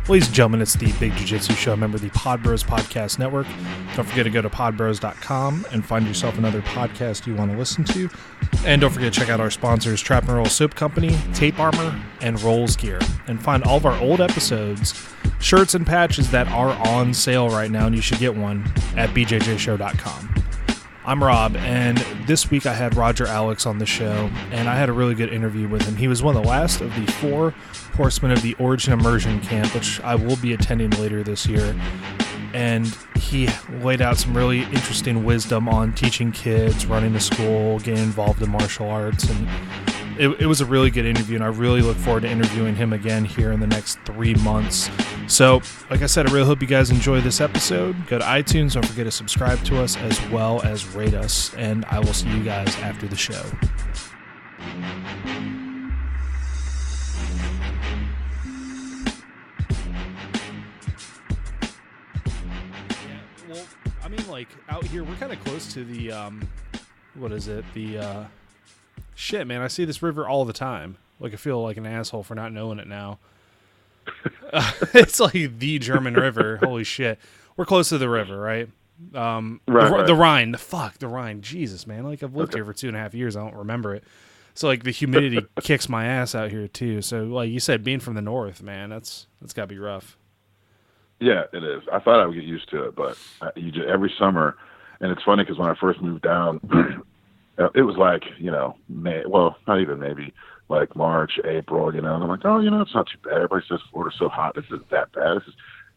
Ladies and gentlemen, it's the Big Jiu-Jitsu Show, member of the Pod Bros Podcast Network. Don't forget to go to podbros.com and find yourself another podcast you want to listen to. And don't forget to check out our sponsors, Trap and Roll Soap Company, Tape Armor, and Rolls Gear. And find all of our old episodes, shirts, and patches that are on sale right now, and you should get one at bjjshow.com. I'm Rob, and this week I had Roger Alex on the show, and I had a really good interview with him. He was one of the last of the 4 horsemen of the Origin Immersion Camp, which I will be attending later this year, and he laid out some really interesting wisdom on teaching kids, running a school, getting involved in martial arts, and it was a really good interview, and I really look forward to interviewing him again here in the next 3 months. So, like I said, I really hope you guys enjoy this episode. Go to iTunes, don't forget to subscribe to us as well as rate us, and I will see you guys after the show. Yeah, well, I mean, like, out here, we're kind of close to the, what is it, the, shit, man, I see this river all the time. Like, I feel like an asshole for not knowing it now. It's like the German River. Holy shit. We're close to the river, right? Right. The Rhine. The Rhine. Jesus, man. Like, I've lived here for 2.5 years. I don't remember it. So, like, the humidity kicks my ass out here, too. So, like you said, being from the north, man, that's got to be rough. Yeah, it is. I thought I would get used to it, but every summer, and it's funny because when I first moved down, it was like, May, well, not even maybe, like March, April, and I'm like, oh, it's not too bad. Everybody says Florida's so hot. This isn't that bad.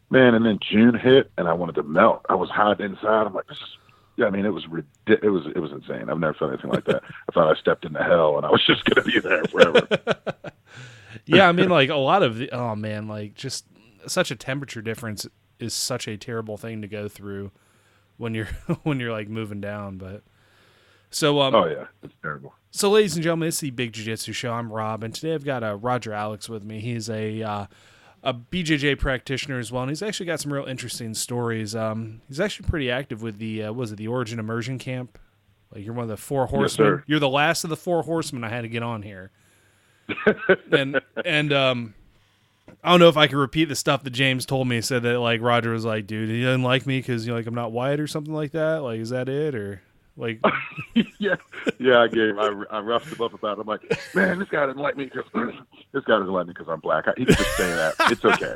Man, and then June hit, and I wanted to melt. I was hot inside. I'm like, it was ridiculous. It was insane. I've never felt anything like that. I thought I stepped into hell, and I was just going to be there forever. Yeah, I mean, like, a lot of just such a temperature difference is such a terrible thing to go through when you're like moving down, but. So, oh yeah, it's terrible. So, ladies and gentlemen, it's the Big Jiu-Jitsu Show. I'm Rob, and today I've got Roger Alex with me. He's a BJJ practitioner as well, and he's actually got some real interesting stories. He's actually pretty active with the the Origin Immersion Camp? Like, you're one of the 4 horsemen. Yes, sir. You're the last of the 4 horsemen I had to get on here. and I don't know if I can repeat the stuff that James told me. He said that, like, Roger was like, dude, he doesn't like me because I'm not white or something like that. Like, is that it, or? Like, yeah, I roughed him up about it. I'm like, man, this guy doesn't like me because I'm black. He can just say that. It's okay.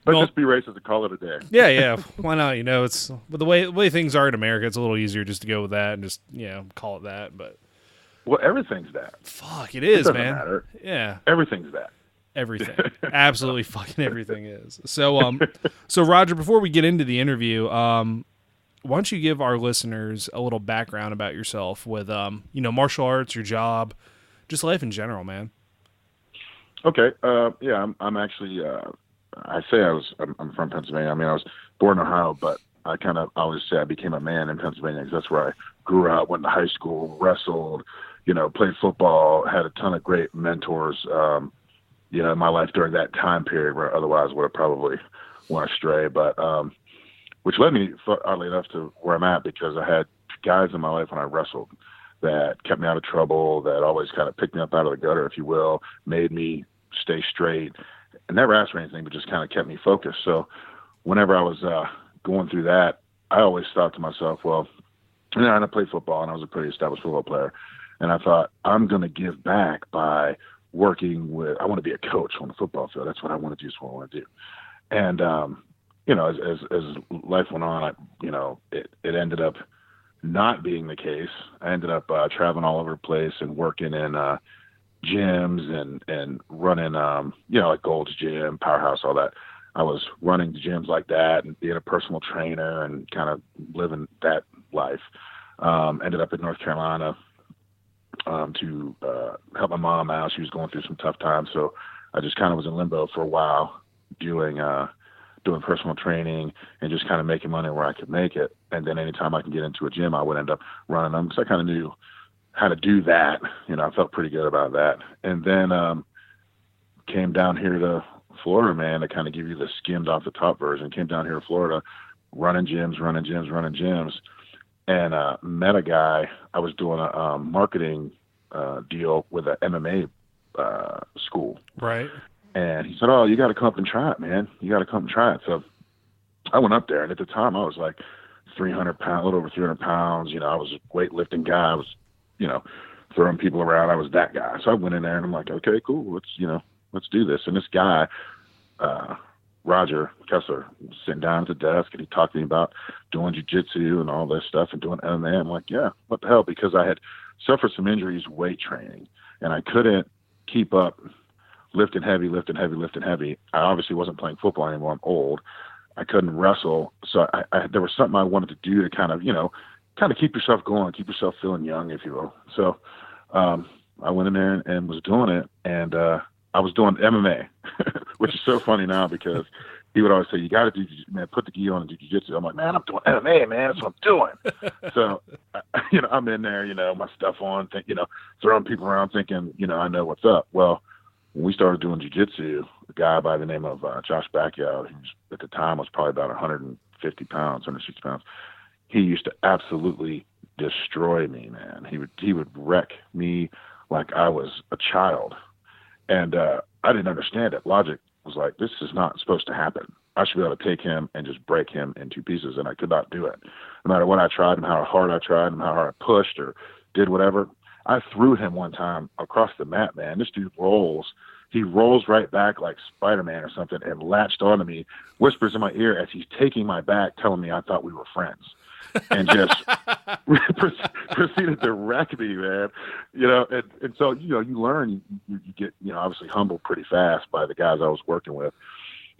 But just be racist and call it a day. Yeah. Why not? It's but the way things are in America, it's a little easier just to go with that and just call it that. But everything's that. Fuck, it is, doesn't man. Matter. Yeah, everything's that. Everything. Absolutely fucking everything is. So Roger, before we get into the interview, why don't you give our listeners a little background about yourself with, martial arts, your job, just life in general, man. Okay. I'm actually, I'm from Pennsylvania. I mean, I was born in Ohio, but I kind of always say I became a man in Pennsylvania because that's where I grew up, went to high school, wrestled, played football, had a ton of great mentors, in my life during that time period where otherwise would have probably went astray. But, which led me, oddly enough, to where I'm at because I had guys in my life when I wrestled that kept me out of trouble, that always kind of picked me up out of the gutter, if you will, made me stay straight, and never asked for anything, but just kind of kept me focused. So whenever I was going through that, I always thought to myself, well, and I played football, and I was a pretty established football player, and I thought, I'm going to give back by working with, I want to be a coach on the football field. That's what I want to do. That's what I want to do. And, as life went on, it ended up not being the case. I ended up traveling all over the place and working in gyms and running, like Gold's Gym, Powerhouse, all that. I was running the gyms like that and being a personal trainer and kind of living that life. Ended up in North Carolina to help my mom out. She was going through some tough times, so I just kind of was in limbo for a while, doing personal training and just kind of making money where I could make it. And then anytime I can get into a gym, I would end up running them because I kind of knew how to do that. I felt pretty good about that. And then came down here to Florida, man, to kind of give you the skimmed off the top version. Came down here to Florida, running gyms, and met a guy. I was doing a marketing deal with an MMA school. Right. And he said, "Oh, you got to come up and try it, man. You got to come and try it." So I went up there, and at the time I was like 300 pounds, a little over 300 pounds. I was a weightlifting guy. I was, throwing people around. I was that guy. So I went in there, and I'm like, okay, cool. Let's do this. And this guy, Roger Kessler, was sitting down at the desk, and he talked to me about doing jiu-jitsu and all this stuff and doing MMA. I'm like, yeah, what the hell? Because I had suffered some injuries weight training, and I couldn't keep up lifting heavy. I obviously wasn't playing football anymore. I'm old. I couldn't wrestle. So there was something I wanted to do to kind of keep yourself going, keep yourself feeling young, if you will. So I went in there and was doing it. And I was doing MMA, which is so funny now because he would always say, you got to put the gi on and do jiu-jitsu. I'm like, man, I'm doing MMA, man. That's what I'm doing. So, I'm in there, my stuff on, throwing people around thinking, I know what's up. Well, when we started doing jiu-jitsu, a guy by the name of Josh Backyard, who at the time was probably about 150 pounds, 160 pounds, he used to absolutely destroy me, man. He would wreck me like I was a child. And I didn't understand it. Logic was like, this is not supposed to happen. I should be able to take him and just break him in two pieces, and I could not do it. No matter what I tried and how hard I tried and how hard I pushed or did whatever, I threw him one time across the mat, man. This dude rolls. He rolls right back like Spider-Man or something and latched onto me, whispers in my ear as he's taking my back, telling me I thought we were friends. And just proceeded to wreck me, man. And so, you learn, you get, obviously humbled pretty fast by the guys I was working with.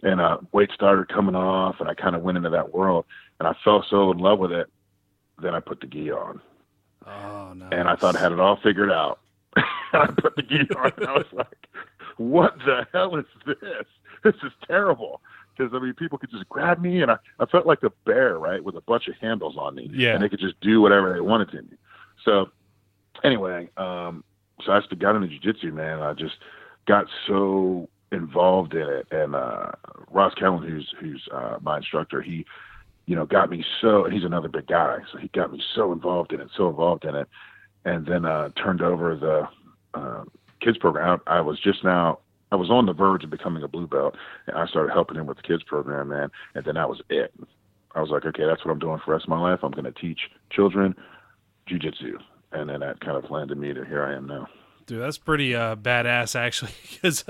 And weight started coming off, and I kind of went into that world, and I fell so in love with it. Then I put the gi on. Oh, nice. And I thought I had it all figured out. I put the gi on, and I was like, what the hell is this? This is terrible. Because, people could just grab me, and I felt like a bear, right, with a bunch of handles on me. Yeah. And they could just do whatever they wanted to me. So, anyway, so I just got into jiu-jitsu, man. I just got so involved in it. And Ross Kellen, who's my instructor, he, got me so – and he's another big guy. So he got me so involved in it. And then turned over the kids program. I was on the verge of becoming a blue belt, and I started helping him with the kids program, man. And then that was it. I was like, okay, that's what I'm doing for the rest of my life. I'm going to teach children jiu-jitsu. And then that kind of landed me to here I am now. Dude, that's pretty badass, actually. Because,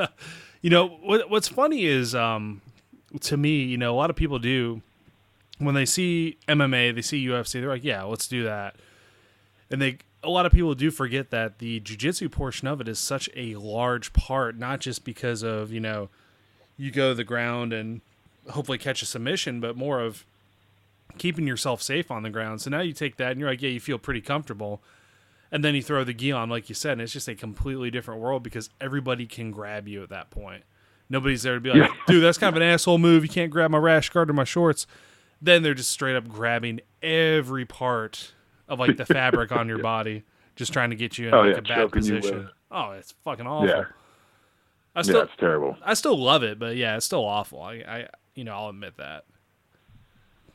what's funny is, to me, a lot of people do, when they see MMA, they see UFC, they're like, yeah, let's do that. And a lot of people do forget that the jiu-jitsu portion of it is such a large part, not just because of, you go to the ground and hopefully catch a submission, but more of keeping yourself safe on the ground. So now you take that and you're like, yeah, you feel pretty comfortable. And then you throw the gi on, like you said, and it's just a completely different world because everybody can grab you at that point. Nobody's there to be like, dude, that's kind of an asshole move. You can't grab my rash guard or my shorts. Then they're just straight up grabbing every part of like the fabric on your body, just trying to get you in a bad position. Oh, it's fucking awful. Yeah. It's terrible. I still love it, but yeah, it's still awful. I'll admit that.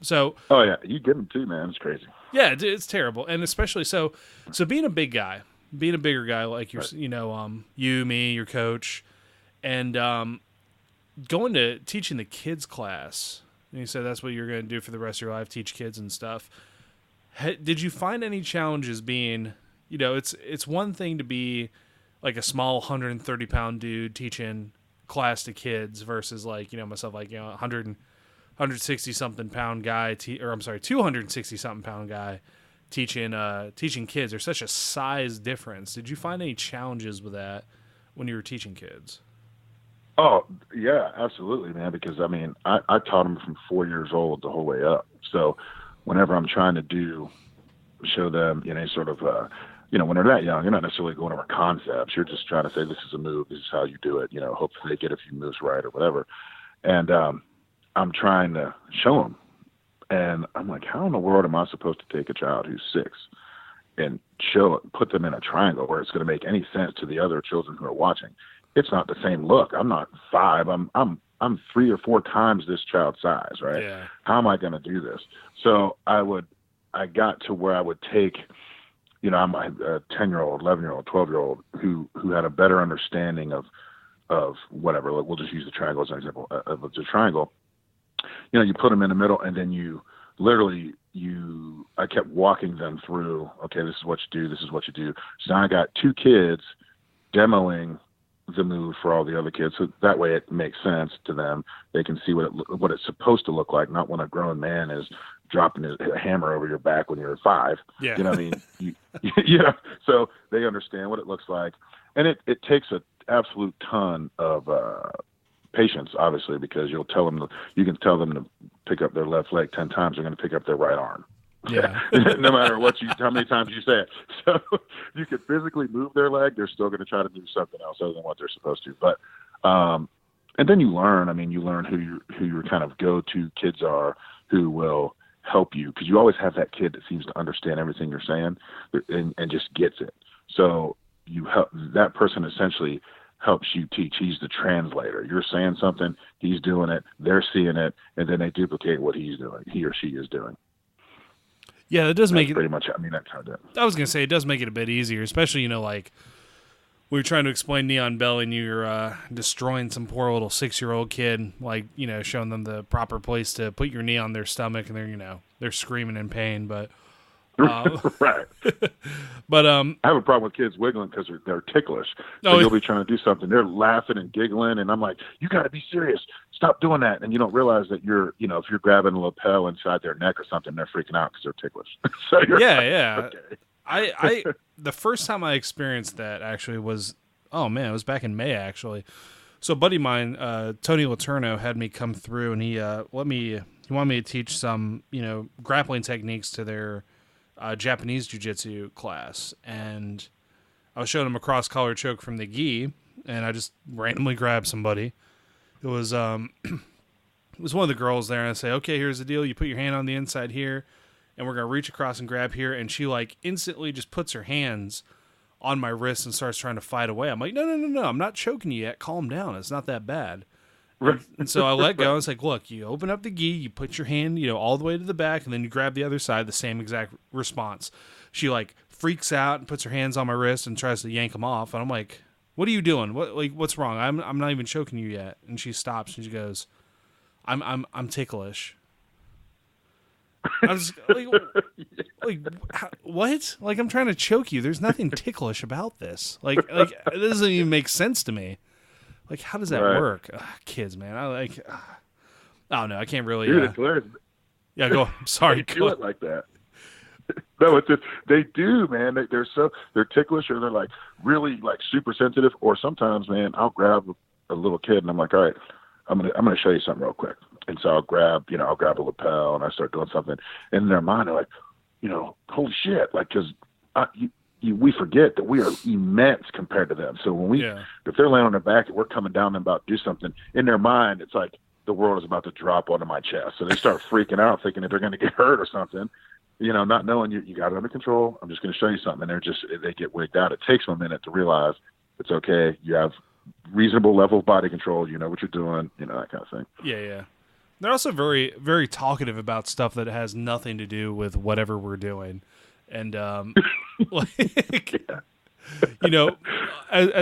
So. Oh yeah, you get them too, man. It's crazy. Yeah, it's terrible, and especially so being a bigger guy like you're, right. You, me, your coach, and going to teaching the kids class. And you said that's what you're going to do for the rest of your life, teach kids and stuff. Did you find any challenges being, it's one thing to be like a small 130-pound dude teaching class to kids versus like, myself, like, 160-something pound guy, 260-something pound guy teaching kids. There's such a size difference. Did you find any challenges with that when you were teaching kids? Oh, yeah, absolutely, man, because, I taught them from 4 years old the whole way up. So whenever I'm trying to show them, sort of, when they're that young, you're not necessarily going over concepts. You're just trying to say, this is a move, this is how you do it, hopefully they get a few moves right or whatever. And I'm trying to show them. And I'm like, how in the world am I supposed to take a child who's 6 and put them in a triangle where it's going to make any sense to the other children who are watching. It's not the same look. I'm not 5. I'm 3 or 4 times this child's size, right? Yeah. How am I going to do this? So I got to where I would take, I'm a 10-year-old, 11-year-old, 12-year-old who had a better understanding of whatever. We'll just use the triangle as an example of the triangle. You put them in the middle, and then I kept walking them through, okay, this is what you do, this is what you do. So now I got 2 kids demoing the move for all the other kids. So that way it makes sense to them. They can see what it's supposed to look like, not when a grown man is dropping a hammer over your back when you're 5. Yeah. You know what I mean? So they understand what it looks like. And it takes an absolute ton of patience, obviously, because you can tell them to pick up their left leg 10 times, they're going to pick up their right arm. Yeah. No matter how many times you say it. So you can physically move their leg, they're still going to try to do something else other than what they're supposed to. But and then you learn. I mean, you learn who your kind of go-to kids are who will help you, because you always have that kid that seems to understand everything you're saying and just gets it. So you help that person essentially helps you teach. He's the translator. You're saying something, he's doing it, they're seeing it, and then they duplicate what he or she is doing. Yeah, that does make it pretty much. I mean, that's how I do it. I was gonna say it does make it a bit easier, especially like we were trying to explain Neon Belly, and you're destroying some poor little 6-year-old kid, like showing them the proper place to put your knee on their stomach, and they're screaming in pain, but. Right. But I have a problem with kids wiggling because they're ticklish. So you'll be trying to do something, they're laughing and giggling, and I'm like, you got to be serious. Stop doing that. And you don't realize that if you're grabbing a lapel inside their neck or something, they're freaking out because they're ticklish. So yeah. Okay. I the first time I experienced that actually was, it was back in May actually. So a buddy of mine, Tony Laterno, had me come through, and he wanted me to teach some grappling techniques to their Japanese jiu-jitsu class, and I was showing him a cross-collar choke from the gi, and I just randomly grabbed somebody. It was one of the girls there, and I say, okay, here's the deal. You put your hand on the inside here, and we're going to reach across and grab here, and she instantly just puts her hands on my wrist and starts trying to fight away. I'm like, no, I'm not choking you yet. Calm down. It's not that bad. And so I let go. It's like, look, you open up the gi, you put your hand, all the way to the back, and then you grab the other side, the same exact response. She freaks out and puts her hands on my wrist and tries to yank them off. And I'm like, what are you doing? What's wrong? I'm not even choking you yet. And she stops and she goes, I'm ticklish. I was what? I'm trying to choke you. There's nothing ticklish about this. It doesn't even make sense to me. How does that work? Ugh, kids, man. I don't know. I can't really. Dude, it's hilarious. Yeah, go. I'm sorry. They do it like that. No, it's just, they do, man. They're ticklish, or they're really super sensitive. Or sometimes, man, I'll grab a little kid and I'm like, all right, I'm gonna show you something real quick. And so I'll grab a lapel and I start doing something. And in their mind, they're like, holy shit, because we forget that we are immense compared to them. So when if they're laying on their back and we're coming down them about to do something, in their mind, it's like the world is about to drop onto my chest. So they start freaking out, thinking that they're going to get hurt or something, not knowing you got it under control. I'm just going to show you something. And they get wigged out. It takes them a minute to realize it's okay. You have reasonable level of body control. You know what you're doing, that kind of thing. Yeah. They're also very, very talkative about stuff that has nothing to do with whatever we're doing. And, as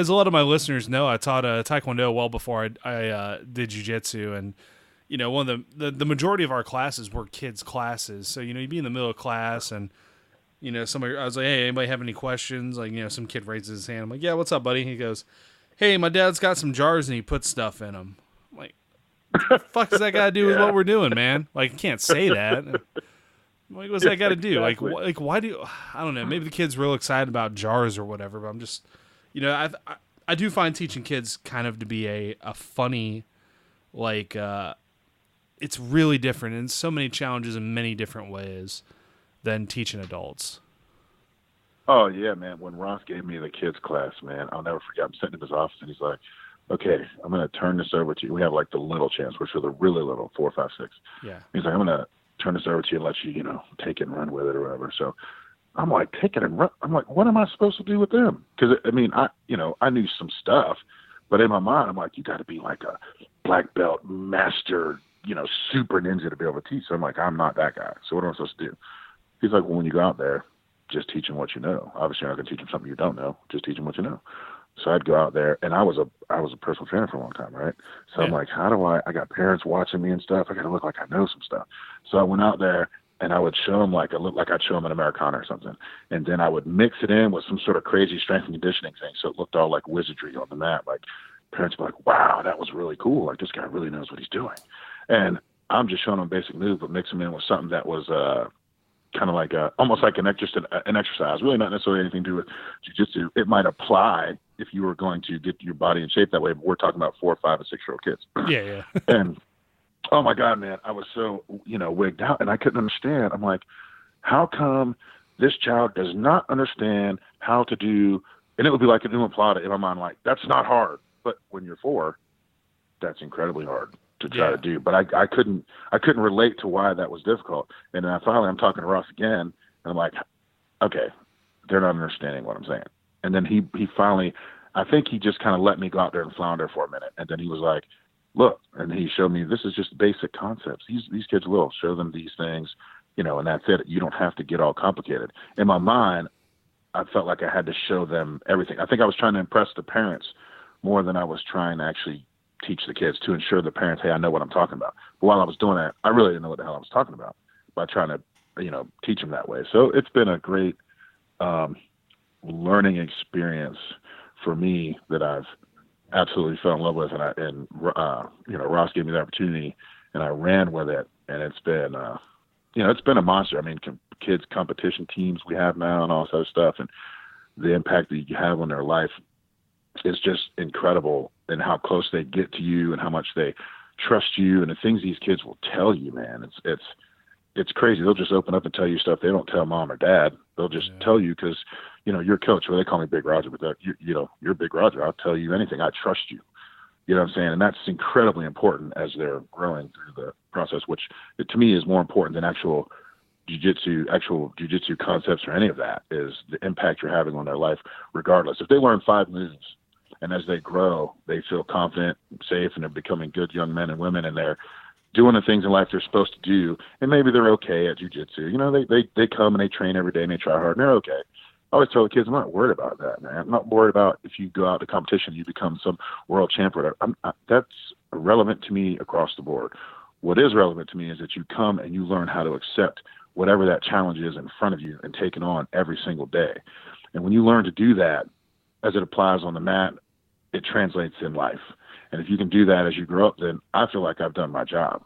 a lot of my listeners know, I taught Taekwondo well before I did jiu-jitsu. And, one of the majority of our classes were kids' classes. So, you'd be in the middle of class and, somebody, I was like, hey, anybody have any questions? Some kid raises his hand. I'm like, yeah, what's up, buddy? He goes, hey, my dad's got some jars and he puts stuff in them. I'm like, what the fuck does that got to do with what we're doing, man? You can't say that. What's that got to do? Exactly. Why do you, I don't know. Maybe the kid's real excited about jars or whatever. But I'm just, I do find teaching kids kind of to be a funny, it's really different and so many challenges in many different ways than teaching adults. Oh yeah, man. When Ross gave me the kids class, man, I'll never forget. I'm sitting in his office and he's like, okay, I'm going to turn this over to you. We have the little chants, which are the really little, 4, 5, 6. Yeah. He's like, I'm going to turn this over to you and let you, take it and run with it or whatever. So I'm like, take it and run. I'm like, what am I supposed to do with them? Because I mean, I knew some stuff, but in my mind, I'm like, you got to be like a black belt master, super ninja to be able to teach. So I'm like, I'm not that guy. So what am I supposed to do? He's like, well, when you go out there, just teach them what you know. Obviously, you're not going to teach them something you don't know. Just teach them what you know. So I'd go out there, and I was a personal trainer for a long time, right? So I'm like, how do I got parents watching me and stuff. I got to look like I know some stuff. So I went out there, and I would show them I'd show them an Americana or something. And then I would mix it in with some sort of crazy strength and conditioning thing. So it looked all like wizardry on the mat. Like parents were like, wow, that was really cool. Like this guy really knows what he's doing. And I'm just showing them basic moves, but mixing them in with something that was, kind of like almost like an exercise, really not necessarily anything to do with jiu-jitsu. It might apply if you were going to get your body in shape that way, but we're talking about 4, 5, and 6-year-old kids. Yeah. And oh my God, man, I was so, wigged out, and I couldn't understand. I'm like, how come this child does not understand how to do, and it would be like a Uma Plata in my mind, like, that's not hard. But when you're 4, that's incredibly hard to try to do. But I couldn't relate to why that was difficult. And then I'm talking to Ross again, and I'm like, okay, they're not understanding what I'm saying. And then he finally, I think he just kind of let me go out there and flounder for a minute. And then he was like, look, and he showed me, this is just basic concepts. These kids will show them these things, and that's it. You don't have to get all complicated. In my mind, I felt like I had to show them everything. I think I was trying to impress the parents more than I was trying to actually teach the kids, to ensure the parents, hey, I know what I'm talking about. But while I was doing that, I really didn't know what the hell I was talking about by trying to, teach them that way. So it's been a great learning experience for me that I've absolutely fell in love with. And Ross gave me the opportunity, and I ran with it. And it's been, it's been a monster. I mean, kids competition teams we have now and all this other stuff, and the impact that you have on their life is just incredible, and how close they get to you and how much they trust you, and the things these kids will tell you, man. It's crazy. They'll just open up and tell you stuff they don't tell mom or dad. They'll just tell you because, you're coach. Well, they call me Big Roger, but you're Big Roger. I'll tell you anything. I trust you. You know what I'm saying? And that's incredibly important as they're growing through the process, which to me is more important than actual jiu-jitsu concepts or any of that, is the impact you're having on their life regardless. If they learn 5 moves, and as they grow, they feel confident, safe, and they're becoming good young men and women, and they're doing the things in life they're supposed to do, and maybe they're okay at jiu-jitsu. They come and they train every day and they try hard, and they're okay. I always tell the kids, I'm not worried about that, man. I'm not worried about if you go out to competition, you become some world champion. That's irrelevant to me across the board. What is relevant to me is that you come and you learn how to accept whatever that challenge is in front of you and take it on every single day. And when you learn to do that, as it applies on the mat, it translates in life. And if you can do that as you grow up, then I feel like I've done my job.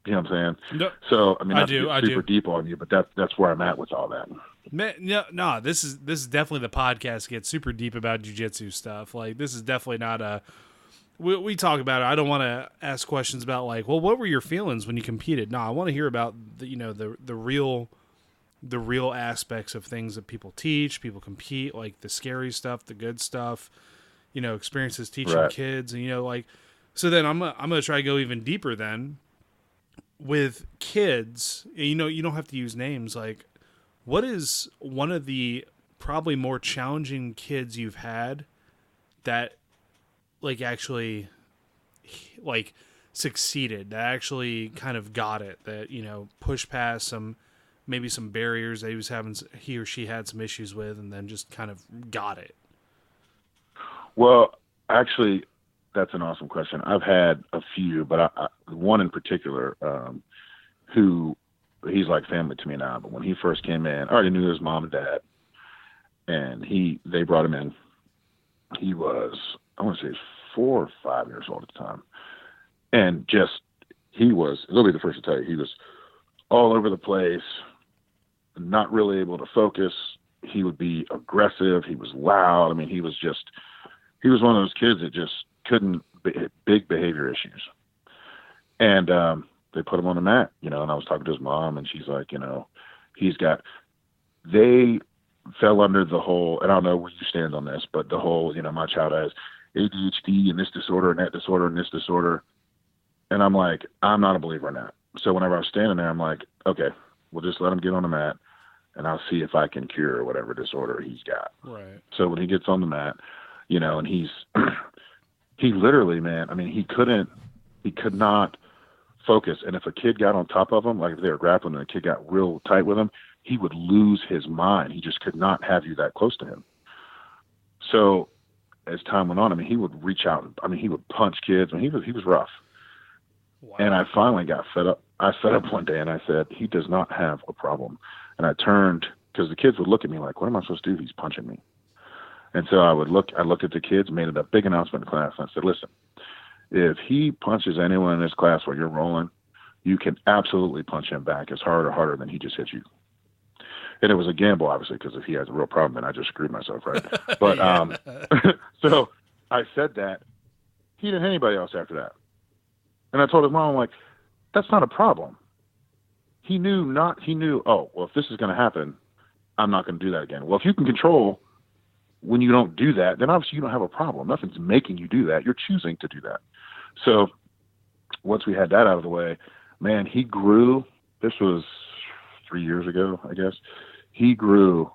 You know what I'm saying? No, so, I mean, I do. Super deep on you, but that's where I'm at with all that. Man, no, this is definitely the podcast gets super deep about jiu-jitsu stuff. Like, this is definitely not a, we talk about it. I don't want to ask questions about like, well, what were your feelings when you competed? No, I want to hear about the real aspects of things that people teach, people compete, like the scary stuff, the good stuff, experiences teaching kids, and so then I'm gonna try to go even deeper then with kids. You don't have to use names. Like, what is one of the probably more challenging kids you've had that actually succeeded, that actually kind of got it, that pushed past some barriers that he or she had some issues with, and then just kind of got it? Well, actually, that's an awesome question. I've had a few, but one in particular, who he's like family to me now. But when he first came in, I already knew his mom and dad, and they brought him in. He was, I want to say, 4 or 5 years old at the time, and he'll be the first to tell you, he was all over the place, not really able to focus. He would be aggressive. He was loud. I mean, he was one of those kids that just couldn't, big behavior issues. And they put him on the mat, and I was talking to his mom, and she's like, they fell under the whole, and I don't know where you stand on this, but the whole, my child has ADHD and this disorder and that disorder and this disorder. And I'm like, I'm not a believer in that. So whenever I was standing there, I'm like, okay, we'll just let him get on the mat, and I'll see if I can cure whatever disorder he's got. Right. So when he gets on the mat, and he's he literally, man, I mean, he could not focus. And if a kid got on top of him, like if they were grappling and a kid got real tight with him, he would lose his mind. He just could not have you that close to him. So as time went on, I mean, he would reach out. I mean, he would punch kids. I mean, he was rough. Wow. And I finally got fed up. I fed up one day and I said, he does not have a problem. And I turned, because the kids would look at me like, what am I supposed to do? He's punching me. And so I looked at the kids, made it a big announcement in class. And I said, listen, if he punches anyone in this class while you're rolling, you can absolutely punch him back as hard or harder than he just hit you. And it was a gamble, obviously, because if he has a real problem, then I just screwed myself, right? But so I said that. He didn't hit anybody else after that. And I told his mom, I'm like, that's not a problem. He knew, oh, well, if this is going to happen, I'm not going to do that again. Well, if you can control when you don't do that, then obviously you don't have a problem. Nothing's making you do that. You're choosing to do that. So once we had that out of the way, man, he grew. This was 3 years ago, I guess. He grew,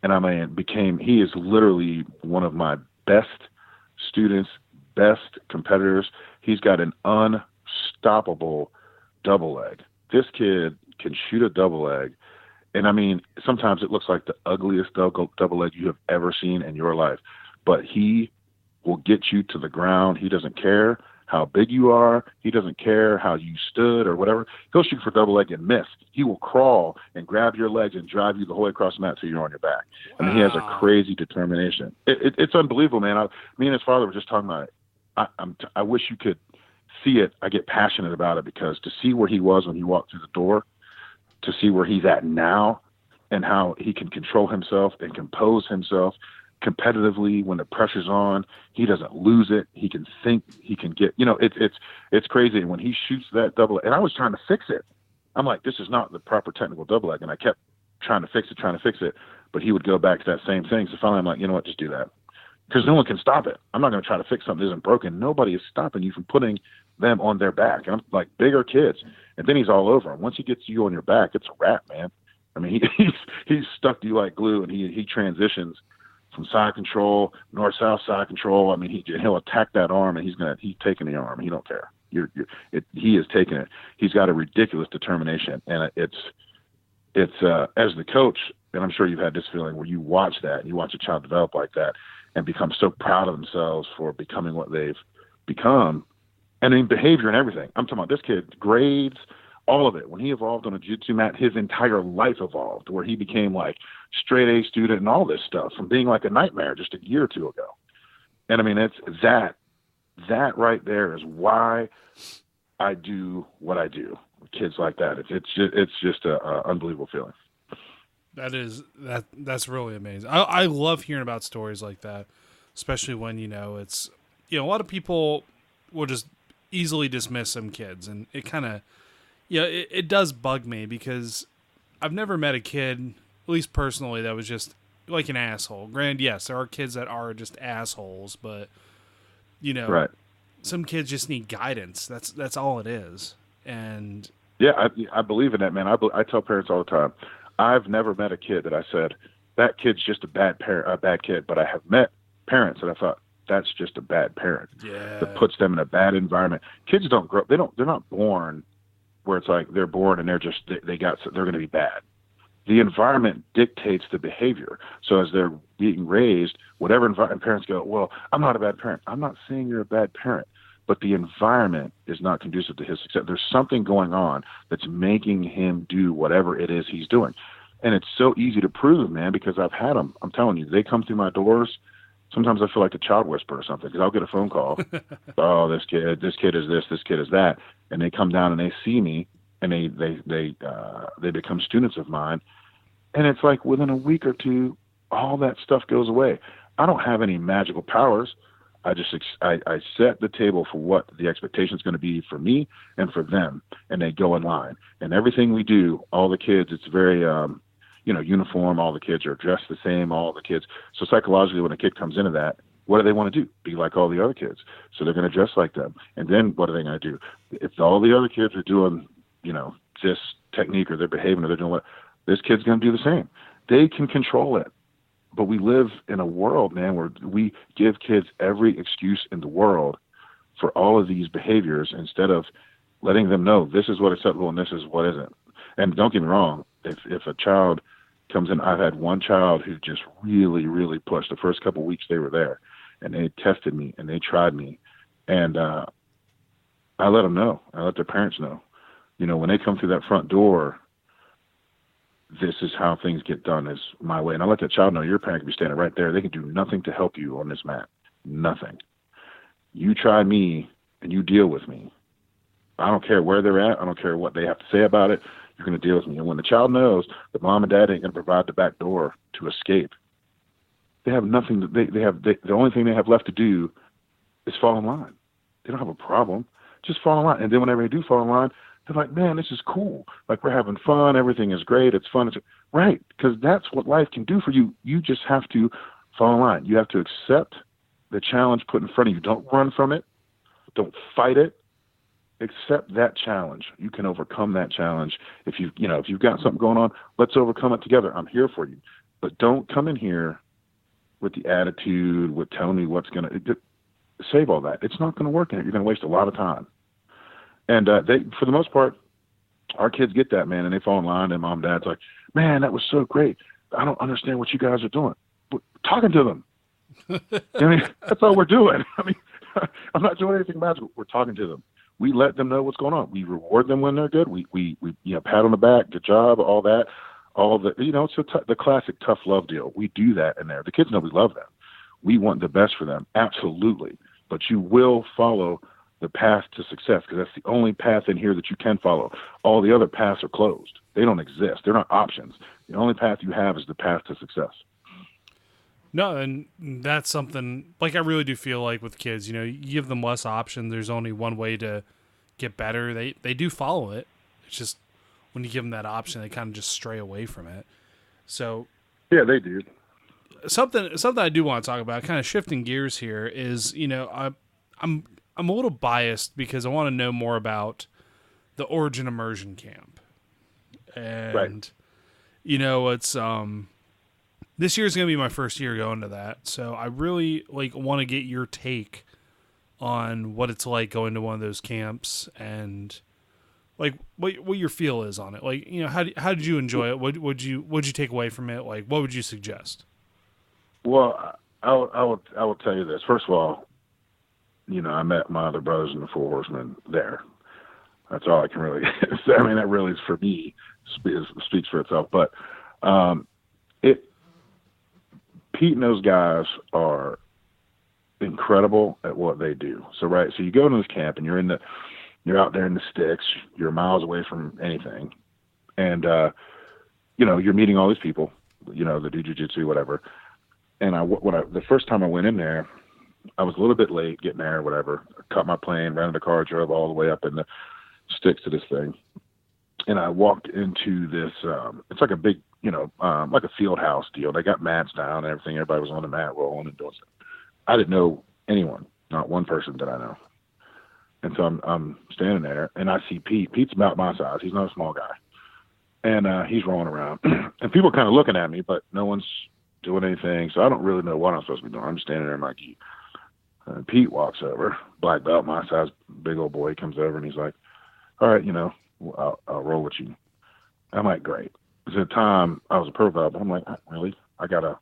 and I mean, he is literally one of my best students, best competitors. He's got an unstoppable double leg. This kid can shoot a double leg. And I mean, sometimes it looks like the ugliest double leg you have ever seen in your life, but he will get you to the ground. He doesn't care how big you are. He doesn't care how you stood or whatever. He'll shoot for double leg and miss. He will crawl and grab your legs and drive you the whole way across the mat so you're on your back. Wow. I mean, he has a crazy determination. It's unbelievable, man. Me and his father were just talking about it. I wish you could see it. I get passionate about it because to see where he was when he walked through the door, to see where he's at now and how he can control himself and compose himself competitively when the pressure's on, he doesn't lose it. He can think, he can get, it's crazy. And when he shoots that double, and I was trying to fix it. I'm like, this is not the proper technical double leg. And I kept trying to fix it, but he would go back to that same thing. So finally I'm like, you know what, just do that. Because no one can stop it. I'm not going to try to fix something that isn't broken. Nobody is stopping you from putting them on their back. And I'm like, bigger kids. And then he's all over them. Once he gets you on your back, it's a wrap, man. I mean, he's stuck to you like glue, and he transitions from side control, north-south side control. I mean, he'll attack that arm, and he's taking the arm. He don't care. He is taking it. He's got a ridiculous determination, and it's as the coach, and I'm sure you've had this feeling where you watch that, and you watch a child develop like that, and become so proud of themselves for becoming what they've become, and in behavior and everything. I'm talking about this kid, grades, all of it. When he evolved on a jiu-jitsu mat, his entire life evolved, where he became like straight A student and all this stuff from being like a nightmare just a year or two ago. And I mean, it's that right there is why I do what I do with kids like that. It's just a unbelievable feeling. That's really amazing. I love hearing about stories like that, especially when, it's, a lot of people will just easily dismiss some kids, and it kind of, it does bug me because I've never met a kid, at least personally, that was just like an asshole. Granted, yes, there are kids that are just assholes, but right. Some kids just need guidance. That's all it is. And yeah, I believe in that, man. I tell parents all the time, I've never met a kid that I said, that kid's just a bad kid, but I have met parents that I thought, that's just a bad parent. Yeah. That puts them in a bad environment. Kids don't grow, they're not born where it's like they're born and they're going to be bad. The environment dictates the behavior. So as they're being raised, whatever environment, parents go, well, I'm not a bad parent. I'm not saying you're a bad parent, but the environment is not conducive to his success. There's something going on that's making him do whatever it is he's doing. And it's so easy to prove, man, because I've had them. I'm telling you, they come through my doors. Sometimes I feel like a child whisperer or something, because I'll get a phone call. Oh, this kid is this kid is that. And they come down and they see me, and they become students of mine. And it's like within a week or two, all that stuff goes away. I don't have any magical powers. I set the table for what the expectation is going to be for me and for them, and they go in line. And everything we do, all the kids, it's very, uniform. All the kids are dressed the same, all the kids. So psychologically, when a kid comes into that, what do they want to do? Be like all the other kids. So they're going to dress like them. And then what are they going to do? If all the other kids are doing, this technique, or they're behaving, or they're doing what, This kid's going to do the same. They can control it. But we live in a world, man, where we give kids every excuse in the world for all of these behaviors instead of letting them know this is what acceptable and this is what isn't. And don't get me wrong, if a child comes in, I've had one child who just really, really pushed. The first couple of weeks they were there, and they tested me and they tried me, and I let them know. I let their parents know. You know, when they come through that front door, this is how things get done, is my way. And I let that child know your parent can be standing right there. They can do nothing to help you on this mat. Nothing. You try me and you deal with me. I don't care where they're at. I don't care what they have to say about it. You're going to deal with me. And when the child knows that mom and dad ain't going to provide the back door to escape, they have nothing. The only thing they have left to do is fall in line. They don't have a problem. Just fall in line. And then whenever they do fall in line, they're like, man, this is cool. Like, we're having fun. Everything is great. It's fun. Right, because that's what life can do for you. You just have to fall in line. You have to accept the challenge put in front of you. Don't run from it. Don't fight it. Accept that challenge. You can overcome that challenge. If you've got something going on, let's overcome it together. I'm here for you. But don't come in here with the attitude, with telling me what's going to save all that. It's not going to work in it. You're going to waste a lot of time. And they, for the most part, our kids get that, man, and they fall in line, and mom and dad's like, man, that was so great. I don't understand what you guys are doing. We're talking to them. I mean, that's all we're doing. I mean, I'm not doing anything magical. We're talking to them. We let them know what's going on. We reward them when they're good. We pat on the back, good job, all that, all the, it's the classic tough love deal. We do that in there. The kids know we love them. We want the best for them, absolutely. But you will follow the path to success, because that's the only path in here that you can follow. All the other paths are closed. They don't exist. They're not options. The only path you have is the path to success. No, and that's something, like, I really do feel like with kids, you give them less options. There's only one way to get better. They do follow it. It's just when you give them that option, they kind of just stray away from it. So yeah, they do. Something I do want to talk about, kind of shifting gears here, is I'm a little biased because I want to know more about the Origin Immersion Camp, and right. It's this year's going to be my first year going to that, so I really want to get your take on what it's like going to one of those camps, and what your feel is on it. How did you enjoy it? What'd you take away from it? What would you suggest? Well, I will tell you this. First of all, I met my other brothers in the Four Horsemen there. That's all I can really say. I mean, that really is, for me, speaks for itself. But Pete and those guys are incredible at what they do. So you go into this camp and you're out there in the sticks. You're miles away from anything, and you're meeting all these people, that do jiu-jitsu, whatever. And the first time I went in there, I was a little bit late getting there, whatever. I caught my plane, rented a car, drove all the way up in the sticks to this thing. And I walked into this, it's like a big, like a field house deal. They got mats down and everything. Everybody was on the mat rolling and doing stuff. I didn't know anyone, not one person that I know. And so I'm standing there and I see Pete. Pete's about my size. He's not a small guy. And he's rolling around. And people are kind of looking at me, but no one's doing anything. So I don't really know what I'm supposed to be doing. I'm standing there in my gi. Pete walks over, black belt, my size, big old boy. He comes over and he's like, all right, I'll roll with you. I'm like, great. Because at the time I was a purple belt, but I'm like, really? I gotta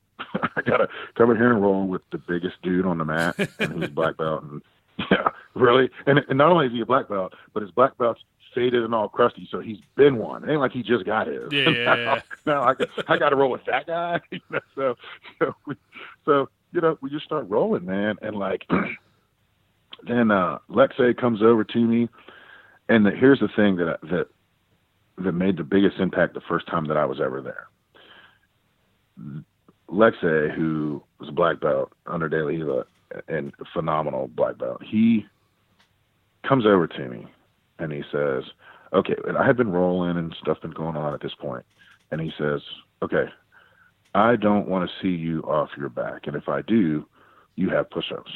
come in here and roll with the biggest dude on the mat, and he's black belt, and yeah, really. And not only is he a black belt, but his black belt's faded and all crusty, so he's been one. It ain't like he just got his. Yeah. Now I got to roll with that guy. So we just start rolling, man, and then Lexay comes over to me, and here's the thing that made the biggest impact the first time that I was ever there. Lexay, who was a black belt under De La Hila and a phenomenal black belt, he comes over to me and he says, okay, and I had been rolling and stuff been going on at this point, and he says, okay, I don't want to see you off your back, and if I do, you have push-ups.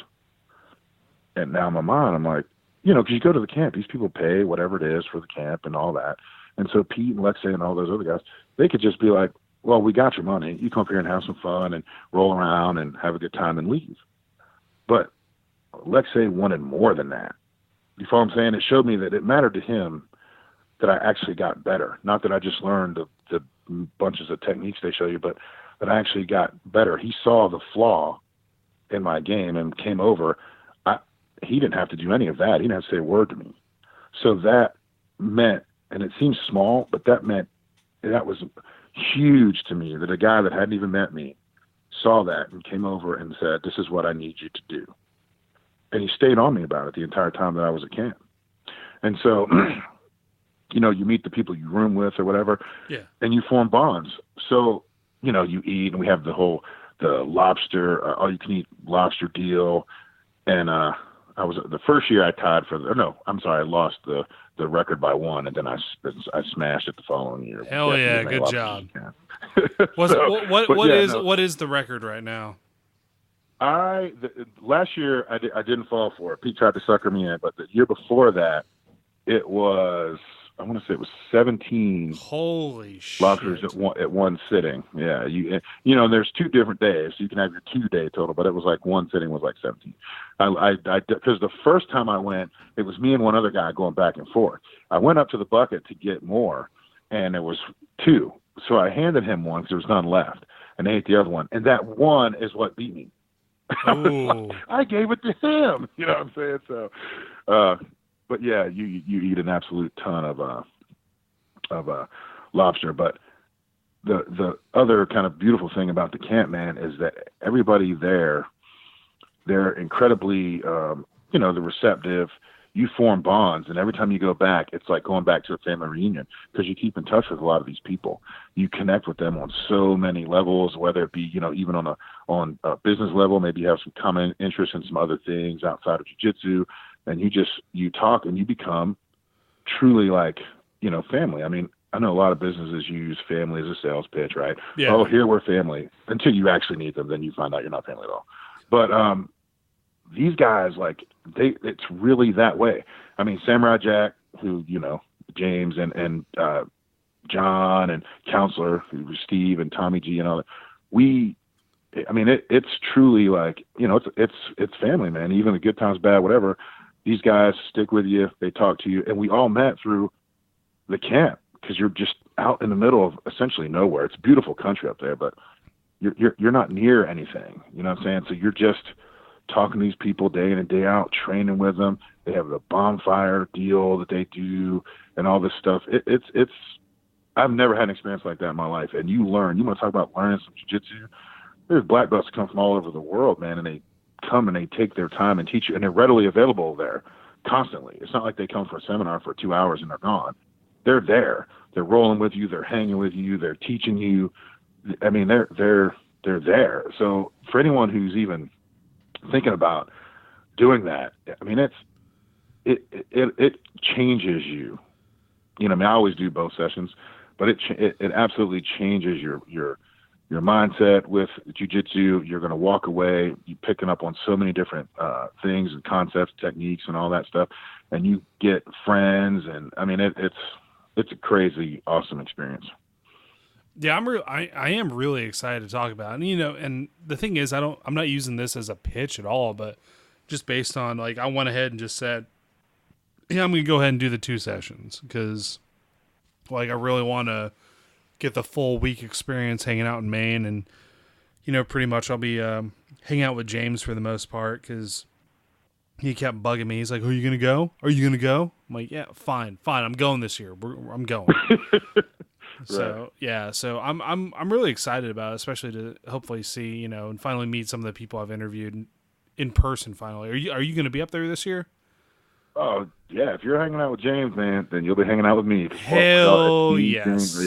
And now in my mind, I'm like, because you go to the camp, these people pay whatever it is for the camp and all that. And so Pete and Lexi and all those other guys, they could just be like, well, we got your money. You come up here and have some fun and roll around and have a good time and leave. But Lexi wanted more than that. You follow what I'm saying? It showed me that it mattered to him that I actually got better. Not that I just learned the bunches of techniques they show you, but that I actually got better. He saw the flaw in my game and came over. He didn't have to do any of that. He didn't have to say a word to me. So that meant, and it seems small, but that was huge to me, that a guy that hadn't even met me saw that and came over and said, this is what I need you to do. And he stayed on me about it the entire time that I was at camp. And so, you know, you meet the people you room with or whatever, and you form bonds. So, you know, you eat, and we have the lobster, all you can eat lobster deal. And, I was the first year I tied I lost the record by 1, and then I smashed it the following year. Hell yeah, good job. What is the record right now? Last year I didn't fall for it. Pete tried to sucker me in, but the year before that, it was, I want to say it was 17. Holy shit! Lobsters at one sitting. Yeah, you know, there's 2 different days. You can have your 2-day total, but it was like one sitting was like 17. Because the first time I went, it was me and one other guy going back and forth. I went up to the bucket to get more, and there was 2. So I handed him one because there was none left, and they ate the other one. And that one is what beat me. I gave it to him. You know what I'm saying? So, but yeah, you eat an absolute ton of lobster. But the other kind of beautiful thing about the camp, man, is that everybody there, they're incredibly, they're receptive. You form bonds, and every time you go back, it's like going back to a family reunion because you keep in touch with a lot of these people. You connect with them on so many levels, whether it be, you know, even on a business level, maybe you have some common interest in some other things outside of jiu-jitsu, and you talk and you become truly like, you know, family. I mean, I know a lot of businesses use family as a sales pitch, right? Yeah. Oh, here we're family. Until you actually need them, then you find out you're not family at all. But these guys, like, it's really that way. I mean, Samurai Jack, who, you know, James and John and Counselor, who was Steve and Tommy G and all that. It's truly like, you know, it's family, man. Even the good times, bad, whatever. These guys stick with you. They talk to you, and we all met through the camp because you're just out in the middle of essentially nowhere. It's a beautiful country up there, but you're not near anything. You know what I'm saying? So you're just talking to these people day in and day out, training with them. They have the bonfire deal that they do and all this stuff. It's I've never had an experience like that in my life. And you want to talk about learning some jiu-jitsu. There's black belts that come from all over the world, man, and they come and they take their time and teach you, and they're readily available there constantly. It's not like they come for a seminar for 2 hours and they're gone. They're there. They're rolling with you. They're hanging with you. They're teaching you. I mean, they're there. So for anyone who's even thinking about doing that, I mean, it changes you. You know, I mean, I always do both sessions, but it absolutely changes your mindset with jiu-jitsu. You're going to walk away, you picking up on so many different things and concepts, techniques, and all that stuff, and you get friends. And I mean, it's a crazy, awesome experience. Yeah, I am really excited to talk about it. And, you know, and the thing is, I'm not using this as a pitch at all, but just based on, like, I went ahead and just said, yeah, I'm going to go ahead and do the 2 sessions because, like, I really want to get the full week experience hanging out in Maine. And, you know, pretty much I'll be hanging out with James for the most part because he kept bugging me. He's like, "Are you going to go? Are you going to go?" I'm like, "Yeah, fine. I'm going this year. I'm going." So Right. yeah, so I'm really excited about it, especially to hopefully see, you know, and finally meet some of the people I've interviewed in person. Finally, are you going to be up there this year? Oh yeah, if you're hanging out with James, man, then you'll be hanging out with me. Hell yes,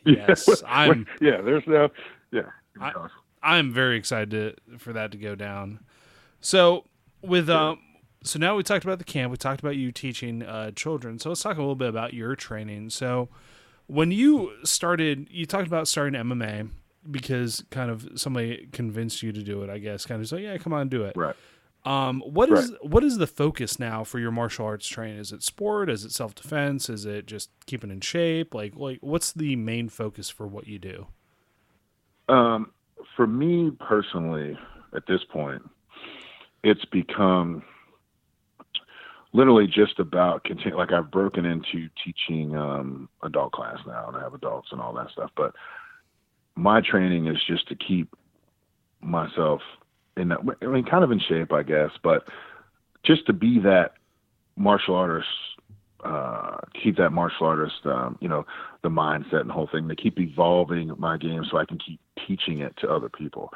yes. There's no, yeah. I'm very excited for that to go down. So with so now we talked about the camp, we talked about you teaching children. So let's talk a little bit about your training. So when you started, you talked about starting MMA because kind of somebody convinced you to do it, I guess. Kind of like, yeah, come on, do it. Right. What Right. is the focus now for your martial arts training? Is it sport? Is it self-defense? Is it just keeping in shape? Like what's the main focus for what you do? For me personally, at this point, it's become literally just about continue. Like I've broken into teaching adult class now, and I have adults and all that stuff. But my training is just to keep myself in that. I mean, kind of in shape, I guess, but just to be that martial artist. Keep that martial artist, the mindset and the whole thing. To keep evolving my game so I can keep teaching it to other people.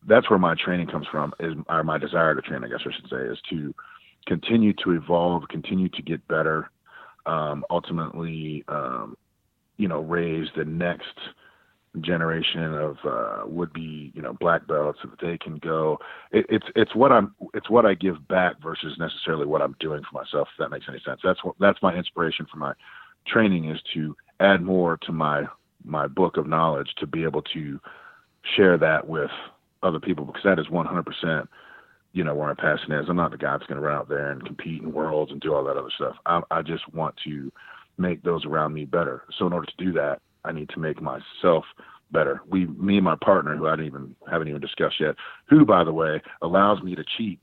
That's where my training comes from, or my desire to train, I guess I should say, is to continue to evolve, continue to get better, ultimately, raise the next generation of would-be, black belts so that they can go. It's what I give back versus necessarily what I'm doing for myself, if that makes any sense. That's my inspiration for my training, is to add more to my book of knowledge, to be able to share that with other people, because that is 100%, where my passion is. I'm not the guy that's going to run out there and compete in worlds and do all that other stuff. I just want to make those around me better. So in order to do that, I need to make myself better. Me and my partner, who haven't even discussed yet, who, by the way, allows me to cheat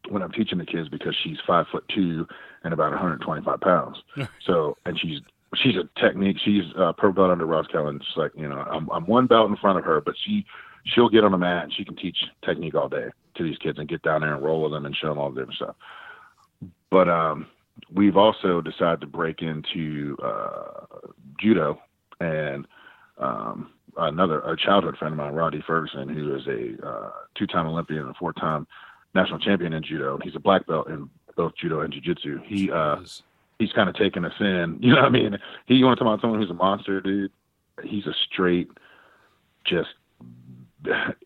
when I'm teaching the kids, because she's 5'2" and about 125 pounds. So, and she's a technique. She's purple belt under Ross Kellen. Just like, I'm one belt in front of her, but she'll get on the mat and she can teach technique all day to these kids and get down there and roll with them and show them all the different stuff. But we've also decided to break into judo, and a childhood friend of mine, Roddy Ferguson, who is a 2-time Olympian and a 4-time national champion in judo. He's a black belt in both judo and jiu-jitsu. He's kind of taken us in. You know what I mean? You want to talk about someone who's a monster, dude? He's a straight,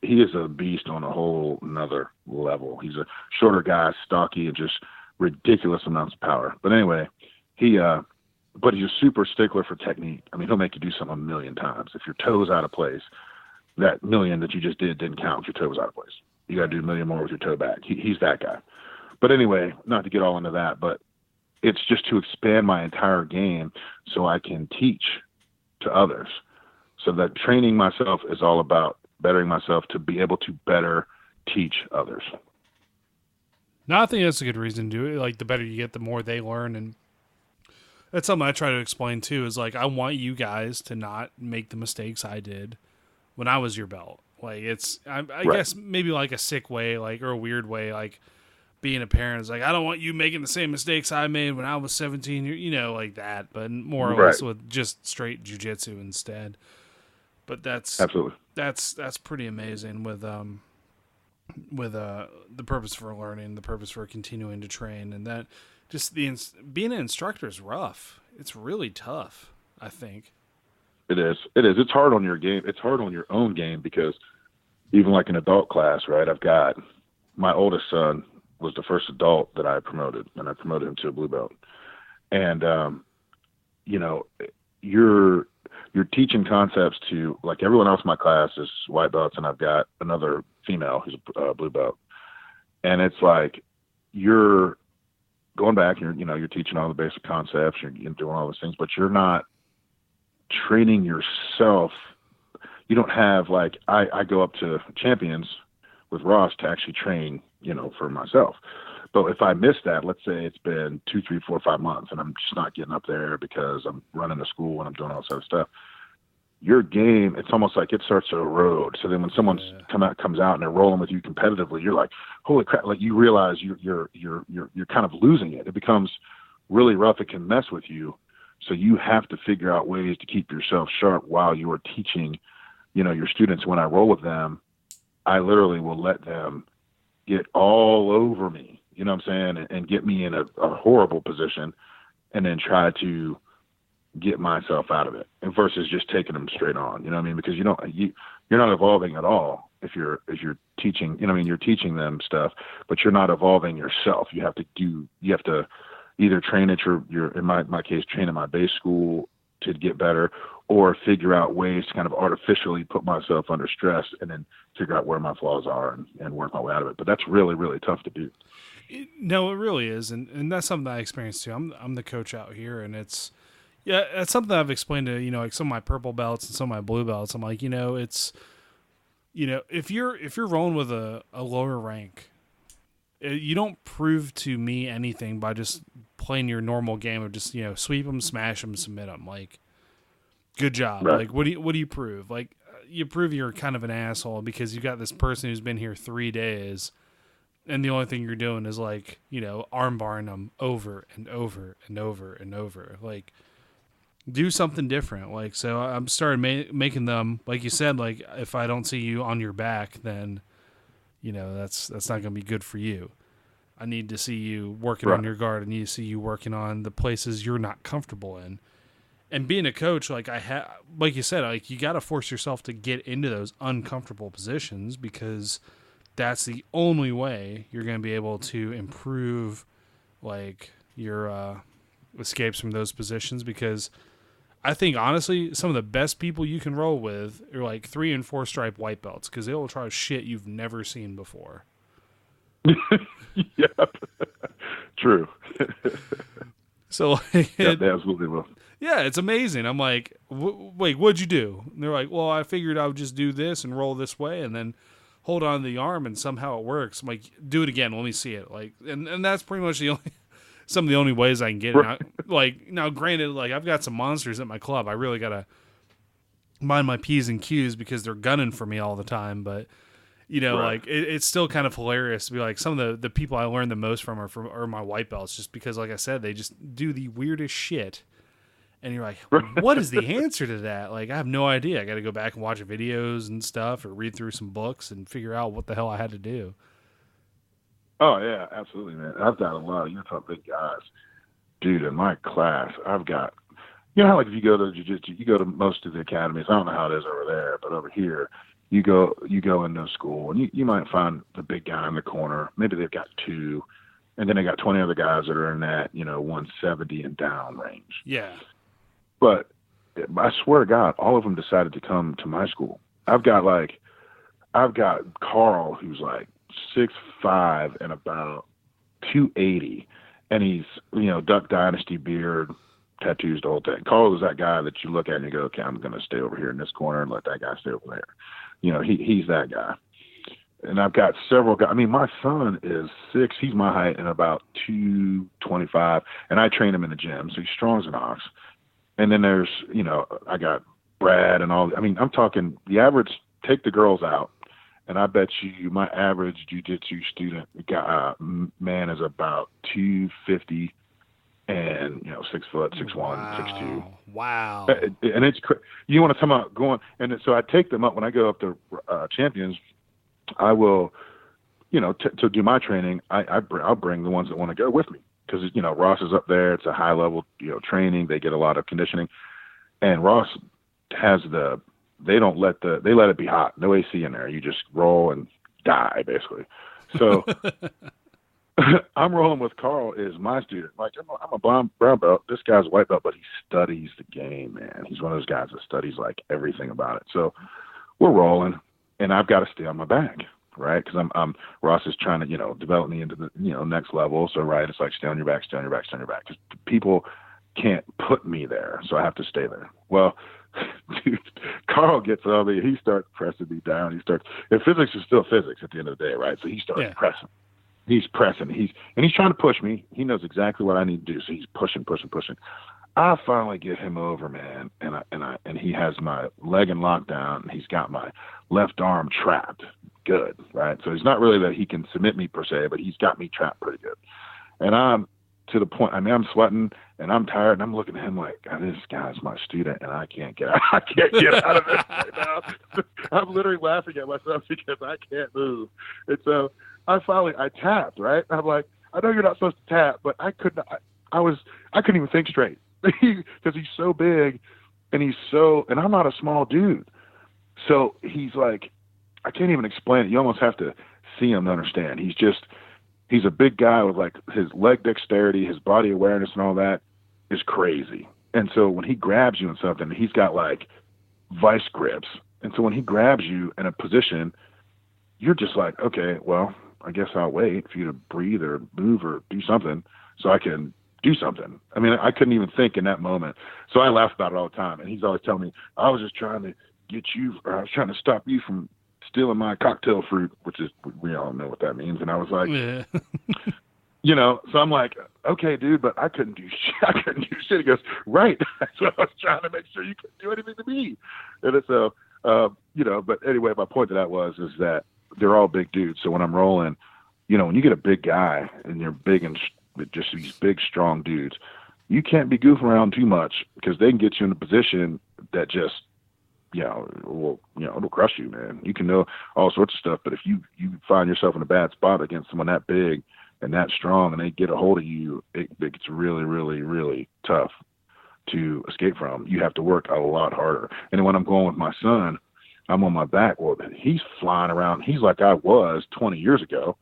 he is a beast on a whole another level. He's a shorter guy, stocky, and just ridiculous amounts of power. But anyway, but he's a super stickler for technique. I mean, he'll make you do something 1,000,000 times. If your toe's out of place, that 1,000,000 that you just didn't count if your toe was out of place. You got to do 1,000,000 more with your toe back. He's that guy. But anyway, not to get all into that, but it's just to expand my entire game so I can teach to others. So that training myself is all about bettering myself to be able to better teach others. No, I think that's a good reason to do it. Like, the better you get, the more they learn. And that's something I try to explain too, is like, I want you guys to not make the mistakes I did when I was your belt. Like, I Right. guess maybe like a sick way, like, or a weird way, like being a parent is like, I don't want you making the same mistakes I made when I was 17, like that, but more or less with just straight jiu-jitsu instead. But Absolutely. That's pretty amazing with the purpose for learning, the purpose for continuing to train, and that just being an instructor is rough. It's really tough, I think. It is. It's hard on your game. It's hard on your own game, because even like an adult class, right? I've got my oldest son was the first adult that I promoted, and I promoted him to a blue belt. And, you're teaching concepts to, like, everyone else in my class is white belts, and I've got another female who's a blue belt. And it's like, you're going back, you're teaching all the basic concepts, you're doing all those things, but you're not training yourself. You don't have, like, I go up to champions with Ross to actually train, for myself. But if I miss that, let's say it's been 2, 3, 4, 5 months, and I'm just not getting up there because I'm running the school and I'm doing all this other stuff, your game, it's almost like it starts to erode. So then when someone comes out and they're rolling with you competitively, you're like, holy crap! Like, you realize you're kind of losing it. It becomes really rough. It can mess with you. So you have to figure out ways to keep yourself sharp while you are teaching, your students. When I roll with them, I literally will let them get all over me, you know what I'm saying, and get me in a horrible position, and then try to get myself out of it, and versus just taking them straight on, you know what I mean? Because you're not evolving at all if you're teaching, you're teaching them stuff, but you're not evolving yourself. You have to either train at your in my case, train in my base school to get better, or figure out ways to kind of artificially put myself under stress and then figure out where my flaws are and work my way out of it. But that's really, really tough to do. No, it really is. And that's something that I experienced too. I'm the coach out here, and it's something that I've explained to, like some of my purple belts and some of my blue belts. I'm like, it's, if you're rolling with a lower rank, you don't prove to me anything by just playing your normal game of just, sweep them, smash them, submit them. Like, good job. Right. Like, what do you prove? Like, you prove you're kind of an asshole because you got this person who's been here 3 days, and the only thing you're doing is like, arm barring them over and over and over and over. Like, do something different. Like, so I'm started making them, like you said, like, if I don't see you on your back, then, that's not going to be good for you. I need to see you working on your guard. I need to see you working on the places you're not comfortable in. And being a coach, like like you said, like, you got to force yourself to get into those uncomfortable positions, because that's the only way you're going to be able to improve, like, your escapes from those positions. Because I think, honestly, some of the best people you can roll with are like 3 and 4 stripe white belts, because they will try shit you've never seen before. Yep. True. So, like, they absolutely will. Yeah, it's amazing. I'm like, wait, what'd you do? And they're like, well, I figured I would just do this and roll this way and then hold on to the arm, and somehow it works. I'm like, do it again. Let me see it. Like, and that's pretty much some of the only ways I can get it. Now, granted, like, I've got some monsters at my club. I really got to mind my P's and Q's because they're gunning for me all the time. But, like, it's still kind of hilarious to be like, some of the people I learned the most from are my white belts, just because, like I said, they just do the weirdest shit. And you're like, what is the answer to that? Like, I have no idea. I got to go back and watch videos and stuff, or read through some books and figure out what the hell I had to do. Oh, yeah, absolutely, man. I've got a lot of Utah big guys. Dude, in my class, I've got, how, like, if you go to jiu-jitsu, you go to most of the academies. I don't know how it is over there, but over here, you go into school, and you might find the big guy in the corner. Maybe they've got 2, and then they got 20 other guys that are in that, 170 and down range. Yeah. But I swear to God, all of them decided to come to my school. I've got Carl, who's like 6'5" and about 280, and he's, Duck Dynasty beard, tattoos, the whole thing. Carl is that guy that you look at and you go, okay, I'm going to stay over here in this corner and let that guy stay over there. He's that guy. And I've got several guys. I mean, my son is 6. He's my height and about 225, and I train him in the gym, so he's strong as an ox. And then there's, I got Brad and all. I mean, I'm talking the average, take the girls out, and I bet you my average jiu-jitsu student man is about 250 and, 6 foot, 6'1", wow. 6'2". Wow. And it's, you want to come out going. And so I take them up when I go up to champions. I will, to do my training, I'll bring the ones that want to go with me. Because, Ross is up there. It's a high level, training. They get a lot of conditioning. And Ross has they let it be hot. No AC in there. You just roll and die, basically. So I'm rolling with Carl is my student. Like, I'm a brown belt. This guy's a white belt, but he studies the game, man. He's one of those guys that studies, like, everything about it. So we're rolling, and I've got to stay on my back. Right, because Ross is trying to develop me into the next level. So it's like stay on your back, because people can't put me there, so I have to stay there. Well, dude, Carl gets on me. He starts pressing me down. And physics is still physics at the end of the day, right? So he starts pressing. He's pressing. He's trying to push me. He knows exactly what I need to do. So he's pushing. I finally get him over, man, and he has my leg in lockdown, and he's got my left arm trapped. Good, right? So it's not really that he can submit me per se, but he's got me trapped pretty good. And I'm to the point, I'm sweating and I'm tired, and I'm looking at him like, God, this guy's my student, and I can't get out of this right now. I'm literally laughing at myself because I can't move. And so I tapped, right? I'm like, I know you're not supposed to tap, but I couldn't even think straight because he's so big, and I'm not a small dude. So he's like, I can't even explain it. You almost have to see him to understand. He's a big guy with, like, his leg dexterity, his body awareness and all that is crazy. And so when he grabs you in something, he's got like vice grips. And so when he grabs you in a position, you're just like, okay, well, I guess I'll wait for you to breathe or move or do something so I can do something. I mean, I couldn't even think in that moment. So I laugh about it all the time. And he's always telling me, I was just trying to get you, or I was trying to stop you from stealing my cocktail fruit, which is, we all know what that means. And I was like, Yeah. So I'm like, okay, dude, but I couldn't do shit. I couldn't do shit. He goes, right. So I was trying to make sure you couldn't do anything to me. And so, but anyway, my point to that is that they're all big dudes. So when I'm rolling, when you get a big guy and you're big and just these big, strong dudes, you can't be goofing around too much because they can get you in a position that just, it'll crush you, man. You can know all sorts of stuff, but if you find yourself in a bad spot against someone that big and that strong and they get a hold of you, it gets really, really, really tough to escape from. You have to work a lot harder. And when I'm going with my son, I'm on my back. Well, he's flying around. He's like I was 20 years ago.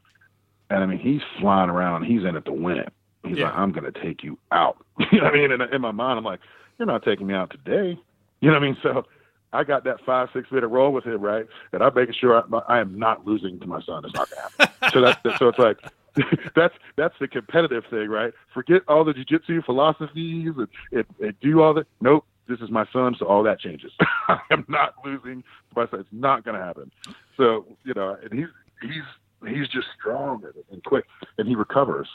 And I mean, he's flying around. He's in it to win it. He's like, I'm going to take you out. You know what I mean? And in my mind, I'm like, you're not taking me out today. You know what I mean? So I got that 5-6 minute roll with him, right? And I'm making sure I am not losing to my son. It's not going to happen. So it's like, that's the competitive thing, right? Forget all the jiu-jitsu philosophies and do all that. Nope, this is my son, so all that changes. I am not losing to my son. It's not going to happen. So, and he's just strong and quick, and he recovers.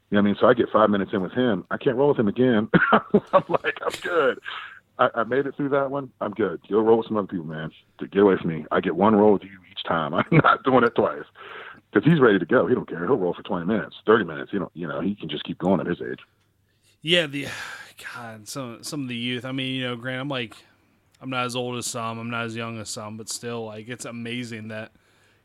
You know what I mean? So I get 5 minutes in with him. I can't roll with him again. I'm like, I'm good. I made it through that one. I'm good. Go roll with some other people, man. Get away from me. I get one roll with you each time. I'm not doing it twice. Because he's ready to go. He don't care. He'll roll for 20 minutes, 30 minutes. He can just keep going at his age. Yeah, some of the youth. I mean, Grant, I'm not as old as some. I'm not as young as some, but still, it's amazing that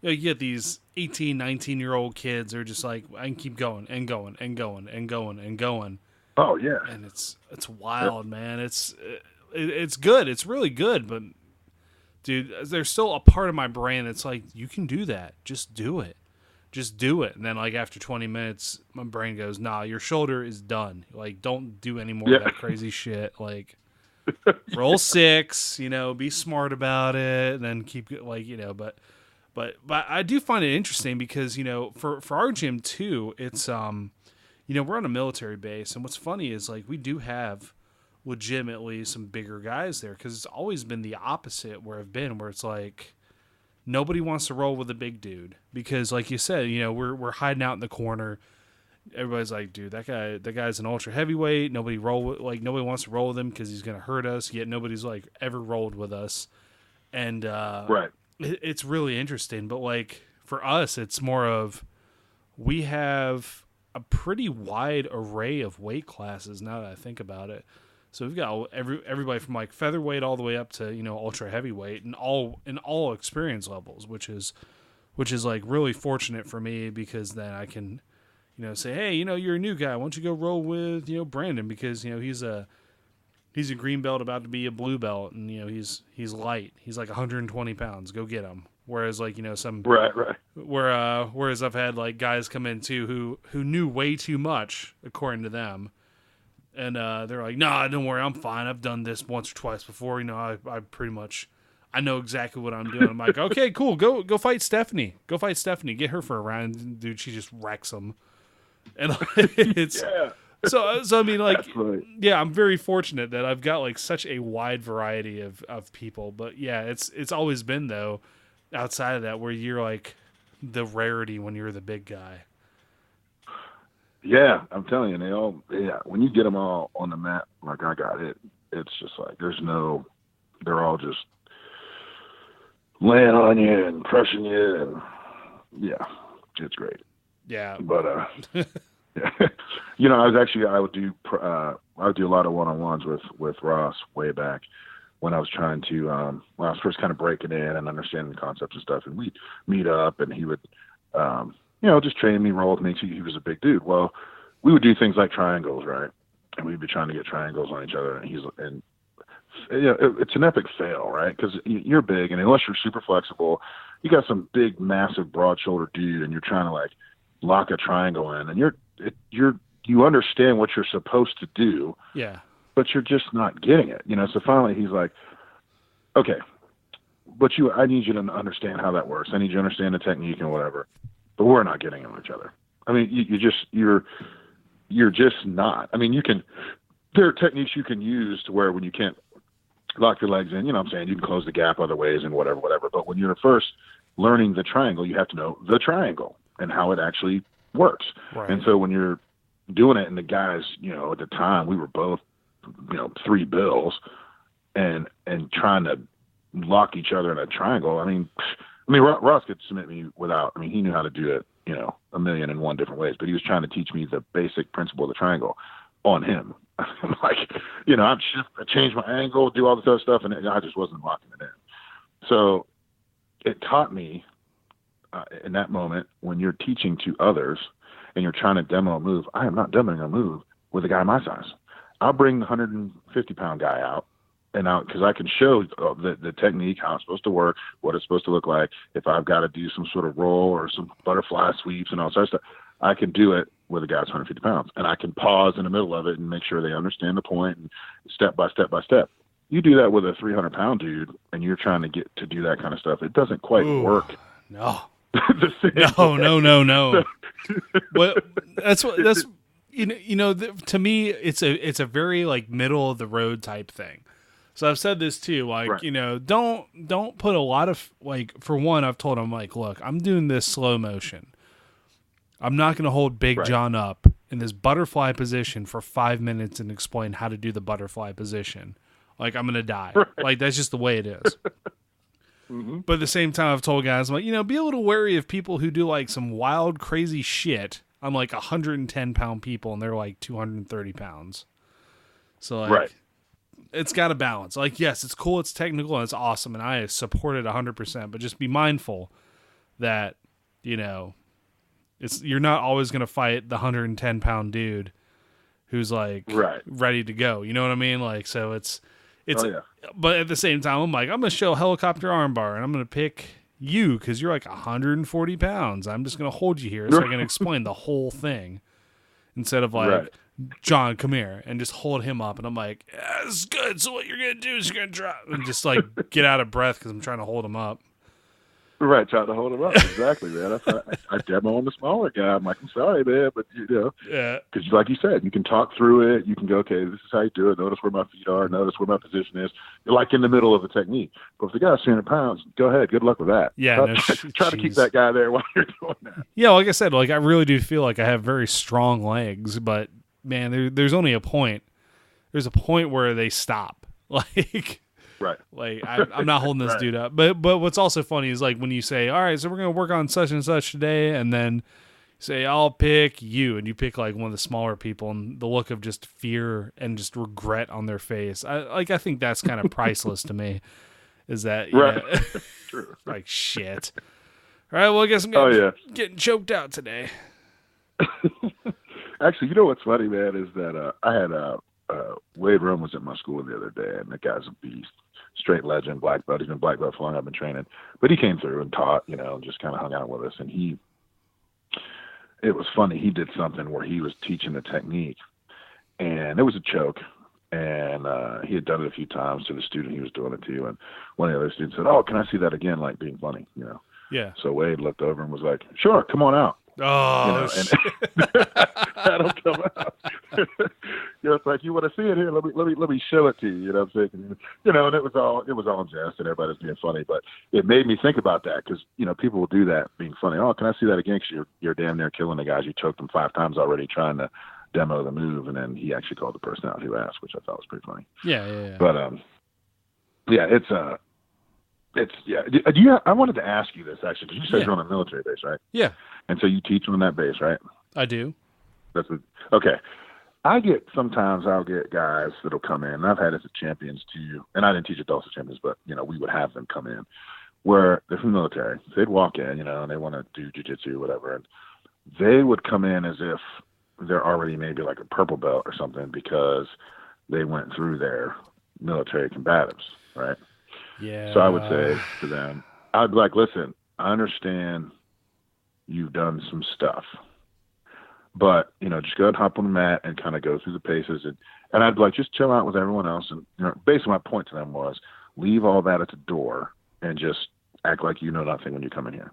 you get these 18, 19-year-old kids are just like, I can keep going and going and going and going and going. Oh yeah, and it's wild, man. It's good. It's really good, but dude, there's still a part of my brain that's like, you can do that. Just do it. Just do it. And then after 20 minutes, my brain goes, nah, your shoulder is done. Don't do any more of that crazy shit. Roll 6, be smart about it, and then keep but I do find it interesting because, for our gym too, it's, we're on a military base. And what's funny is we do have legitimately some bigger guys there because it's always been the opposite where it's nobody wants to roll with a big dude because, like you said, we're hiding out in the corner. Everybody's like, dude, that guy's an ultra heavyweight. Nobody wants to roll with him because he's gonna hurt us. Yet nobody's ever rolled with us, and right. It's really interesting. But for us, it's more of we have a pretty wide array of weight classes now that I think about it. So we've got everybody from featherweight all the way up to ultra heavyweight and all experience levels, which is really fortunate for me because then I can say, hey, you're a new guy, why don't you go roll with Brandon because he's a green belt about to be a blue belt and he's light, he's 120 pounds, go get him. Whereas some right whereas I've had guys come in too who knew way too much according to them. And they're like, nah, don't worry, I'm fine. I've done this once or twice before. I pretty much, I know exactly what I'm doing. I'm like, okay, cool. Go fight Stephanie. Go fight Stephanie. Get her for a round. Dude, she just wrecks them. And it's so I mean, yeah, I'm very fortunate that I've got such a wide variety of people. But yeah, it's always been though, outside of that, where you're the rarity when you're the big guy. Yeah, I'm telling you, when you get them all on the mat like I got it, it's just they're all just laying on you and crushing you, and yeah, it's great. Yeah. But, I would do a lot of one-on-ones with Ross way back when I was trying to, when I was first kind of breaking in and understanding the concepts and stuff, and we'd meet up and he would, just train me, roll with me. He was a big dude. Well, we would do things like triangles, right? And we'd be trying to get triangles on each other. And it's an epic fail, right? Because you're big, and unless you're super flexible, you got some big, massive, broad-shouldered dude, and you're trying to lock a triangle in, and you understand what you're supposed to do. Yeah. but you're just not getting it, So finally he's like, okay, but I need you to understand how that works. I need you to understand the technique and whatever, but we're not getting it with each other. I mean, you're just not. I mean, there are techniques you can use to where when you can't lock your legs in, you know what I'm saying? You can close the gap other ways and whatever. But when you're first learning the triangle, you have to know the triangle and how it actually works. Right. And so when you're doing it, and the guys, at the time we were both, 3 bills and trying to lock each other in a triangle. I mean, Ross could submit me without, he knew how to do it, 1,001 different ways, but he was trying to teach me the basic principle of the triangle on him. I'm like, I'd shift, I change my angle, do all this other stuff, and I just wasn't locking it in. So it taught me in that moment, when you're teaching to others and you're trying to demo a move, I am not demoing a move with a guy my size. I'll bring the 150-pound guy out, because I can show the technique, how it's supposed to work, what it's supposed to look like. If I've got to do some sort of roll or some butterfly sweeps and all sorts of stuff, I can do it with a guy that's 150 pounds. And I can pause in the middle of it and make sure they understand the point, and step by step by step. You do that with a 300-pound dude, and you're trying to get to do that kind of stuff, it doesn't quite work. No. No. Well, that's to me, it's a very like middle of the road type thing. So I've said this too, like, right. Don't put a lot of, like, for one, I've told him, like, look, I'm doing this slow motion. I'm not going to hold Big John up in this butterfly position for 5 minutes and explain how to do the butterfly position. Like, I'm going to die. Right. Like, that's just the way it is. Mm-hmm. But at the same time, I've told guys, I'm like, be a little wary of people who do, like, some wild, crazy shit on, like, 110-pound people, and they're, like, 230 pounds. So, like, right. It's got a balance. Like, yes, it's cool, it's technical, and it's awesome, and I support it 100%, but just be mindful that, you're not always going to fight the 110-pound dude who's, like, right. ready to go. You know what I mean? Like, so it's but at the same time, I'm like, I'm going to show helicopter armbar, and I'm going to pick you because you're like 140 pounds. I'm just going to hold you here so I can explain the whole thing instead of like, right. John, come here, and just hold him up. And I'm like, yeah, this is good. So what you're going to do is you're going to drop and just like get out of breath because I'm trying to hold him up. Right, trying to hold him up. Exactly, man. That's why I demo on the smaller guy. I'm like, I'm sorry, man, but yeah, because like you said, you can talk through it. You can go, okay, this is how you do it. Notice where my feet are. Notice where my position is. You're like in the middle of the technique. But if the guy's 300 pounds, go ahead. Good luck with that. Yeah, try to keep that guy there while you're doing that. Yeah, like I said, like I really do feel like I have very strong legs, but man, there's only a point. There's a point where they stop. Like. Right. Like, I'm not holding this dude up. But what's also funny is, like, when you say, all right, so we're going to work on such and such today, and then you say, I'll pick you, and you pick, like, one of the smaller people, and the look of just fear and just regret on their face. I think that's kind of priceless to me, is that, right. True. Like, shit. All right, well, I guess I'm getting choked out today. Actually, you know what's funny, man, is that I had Wade Rome was at my school the other day, and the guy's a beast. Straight legend, black belt. He's been black belt for long. I've been training, but he came through and taught, and just kind of hung out with us. And it was funny. He did something where he was teaching the technique, and it was a choke. And he had done it a few times to the student he was doing it to. And one of the other students said, "Oh, can I see that again?" Like being funny, Yeah. So Wade looked over and was like, "Sure, come on out." Oh, and I don't come out. It's like, you want to see it here? Let me show it to you. You know what I'm saying? And it was all in jest, and everybody's being funny. But it made me think about that because people will do that, being funny. Oh, can I see that again? Because you're damn near killing the guys. You choked them 5 times already trying to demo the move, and then he actually called the person out who asked, which I thought was pretty funny. Yeah. But I wanted to ask you this actually because you said you're on a military base, right? Yeah. And so you teach on that base, right? I do. Okay. Sometimes I'll get guys that'll come in, and I've had it at champions too, and I didn't teach adults at champions, but, we would have them come in where they're from the military. They'd walk in, and they want to do jiu-jitsu or whatever, and they would come in as if they're already maybe like a purple belt or something because they went through their military combatives, right? Yeah. So I would say to them, I'd be like, listen, I understand you've done some stuff, But, just go ahead and hop on the mat and kind of go through the paces. And I'd like, just chill out with everyone else. And, basically my point to them was leave all that at the door and just act like you know nothing when you come in here.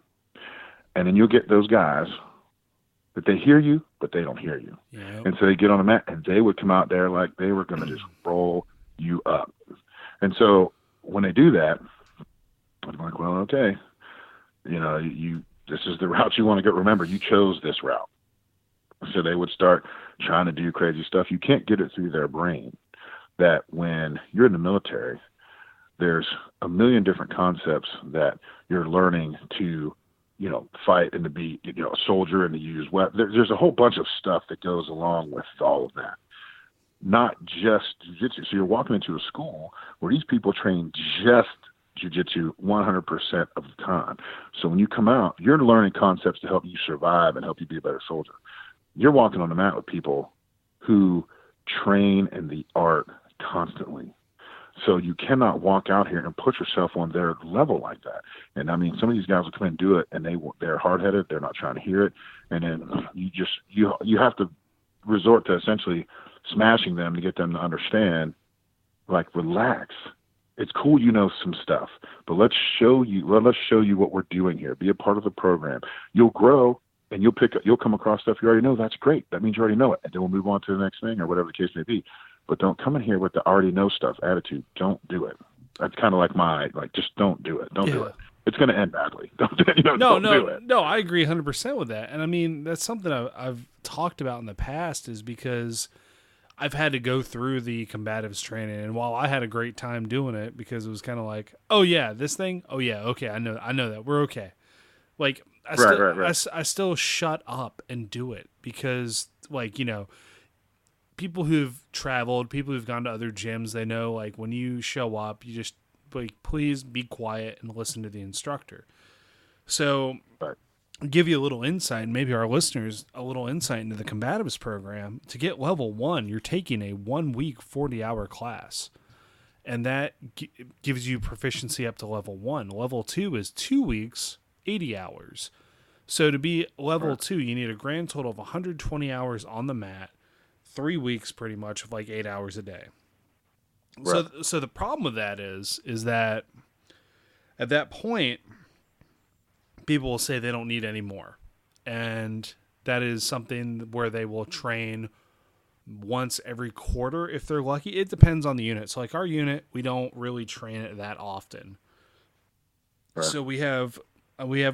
And then you'll get those guys that they hear you, but they don't hear you. Yep. And so they get on the mat and they would come out there like they were going to just roll you up. And so when they do that, I'm like, well, okay, this is the route you want to go. Remember, you chose this route. So they would start trying to do crazy stuff. You can't get it through their brain that when you're in the military, there's a million different concepts that you're learning to, fight and to be, a soldier and to use weapons. There's a whole bunch of stuff that goes along with all of that. Not just jiu-jitsu. So you're walking into a school where these people train just jiu-jitsu 100% of the time. So when you come out, you're learning concepts to help you survive and help you be a better soldier. You're walking on the mat with people who train in the art constantly. So you cannot walk out here and put yourself on their level like that. And I mean, some of these guys will come in and do it, and they're hard-headed. They're not trying to hear it. And then you have to resort to essentially smashing them to get them to understand, like, relax. It's cool, some stuff, but let's show you what we're doing here. Be a part of the program. You'll grow and you'll come across stuff you already know. That's great. That means you already know it. And then we'll move on to the next thing or whatever the case may be. But don't come in here with the already know stuff attitude. Don't do it. That's kind of like just don't do it. Don't do it. It's going to end badly. Don't do it. No, I agree 100% with that. And I mean, that's something I've talked about in the past is because I've had to go through the combatives training. And while I had a great time doing it because it was kind of like, oh yeah, this thing. Oh yeah. Okay. I know that we're okay. Like I still shut up and do it because people who've traveled, people who've gone to other gyms, they know like when you show up, you just like, please be quiet and listen to the instructor. So give you a little insight, maybe our listeners, a little insight into the combatives program. To get level 1, you're taking a 1 week, 40-hour class. And that gives you proficiency up to level 1. Level 2 is 2 weeks, 80 hours. So to be level 2, you need a grand total of 120 hours on the mat, 3 weeks pretty much of like 8 hours a day. Right. So the problem with that is that at that point, people will say they don't need any more. And that is something where they will train once every quarter if they're lucky. It depends on the unit. So like our unit, we don't really train it that often. Right. So we have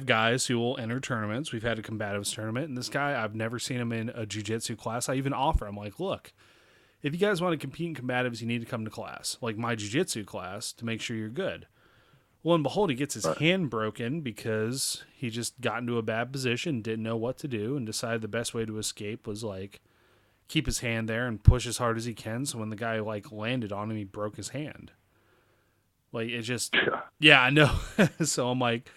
guys who will enter tournaments. We've had a combatives tournament, and this guy, I've never seen him in a jiu-jitsu class. I even offer him, like, look, if you guys want to compete in combatives, you need to come to class, like my jiu-jitsu class, to make sure you're good. Lo and behold, he gets his hand broken because he just got into a bad position, didn't know what to do, and decided the best way to escape was, like, keep his hand there and push as hard as he can, so when the guy, like, landed on him, he broke his hand. Like, it just... Yeah, I know. So I'm like...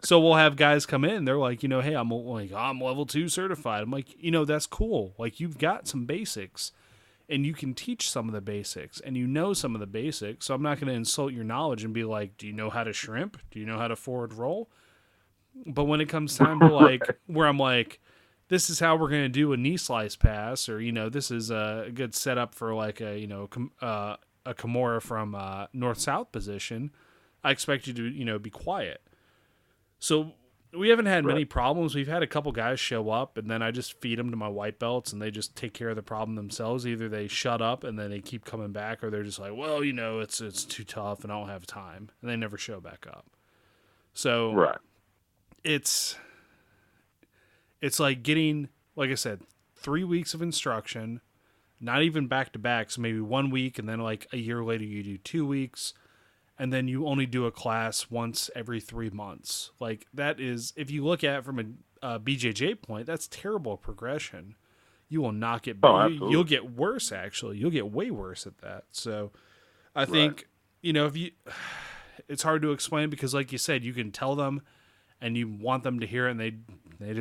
So we'll have guys come in, they're like, hey, I'm level 2 certified. I'm like, that's cool. Like, you've got some basics, and you can teach some of the basics, and some of the basics, so I'm not going to insult your knowledge and be like, do you know how to shrimp? Do you know how to forward roll? But when it comes time to, like, where I'm like, this is how we're going to do a knee slice pass, or, this is a good setup for, like, a Kimura from north-south position, I expect you to, be quiet. So we haven't had many problems. We've had a couple guys show up, and then I just feed them to my white belts, and they just take care of the problem themselves. Either they shut up, and then they keep coming back, or they're just like, well, it's too tough, and I don't have time, and they never show back up. So it's like getting, like I said, 3 weeks of instruction, not even back-to-back, so maybe 1 week, and then like a year later you do 2 weeks, and then you only do a class once every 3 months. Like, that is, if you look at it from a BJJ point, that's terrible progression. You will not get better. You'll get worse, actually. You'll get way worse at that. So I think, if you, it's hard to explain because, like you said, you can tell them and you want them to hear it, and they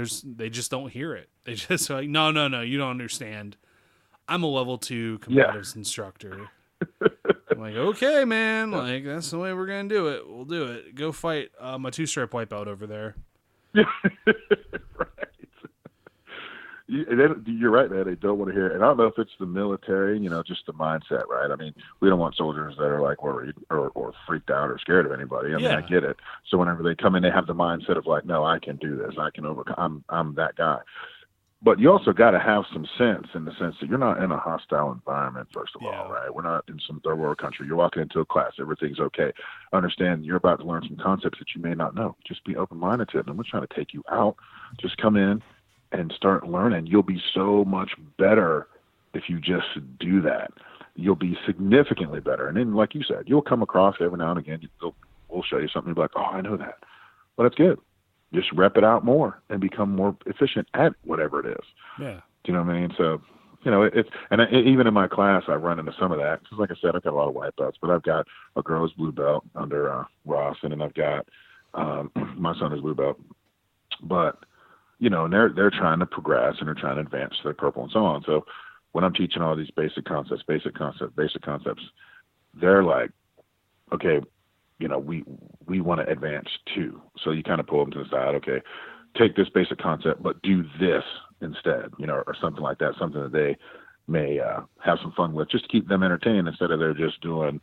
just don't hear it. They just like, no, you don't understand. I'm a level 2 combatives instructor. I'm like, okay, man. Like, that's the way we're going to do it. We'll do it. Go fight my 2-stripe white belt over there. Right. you're right, man. They don't want to hear it. And I don't know if it's the military, just the mindset, right? I mean, we don't want soldiers that are like worried or freaked out or scared of anybody. I mean, I get it. So whenever they come in, they have the mindset of like, no, I can do this. I can overcome. I'm that guy. But you also got to have some sense in the sense that you're not in a hostile environment, first of all, right? We're not in some third world country. You're walking into a class. Everything's okay. Understand you're about to learn some concepts that you may not know. Just be open-minded to it. And we're trying to take you out. Just come in and start learning. You'll be so much better if you just do that. You'll be significantly better. And then, like you said, you'll come across every now and again. We'll show you something. You'll be like, oh, I know that. Well, that's good. Just rep it out more and become more efficient at whatever it is. Yeah. Do you know what I mean? So, even in my class, I run into some of that. Because like I said, I've got a lot of white belts, but I've got a girl who's blue belt under Ross, and then I've got my son is blue belt. But, and they're trying to progress and they're trying to advance to their purple and so on. So when I'm teaching all these basic concepts, they're like, okay, we want to advance too. So you kind of pull them to the side. Okay, take this basic concept, but do this instead, or something like that, something that they may have some fun with, just to keep them entertained instead of they're just doing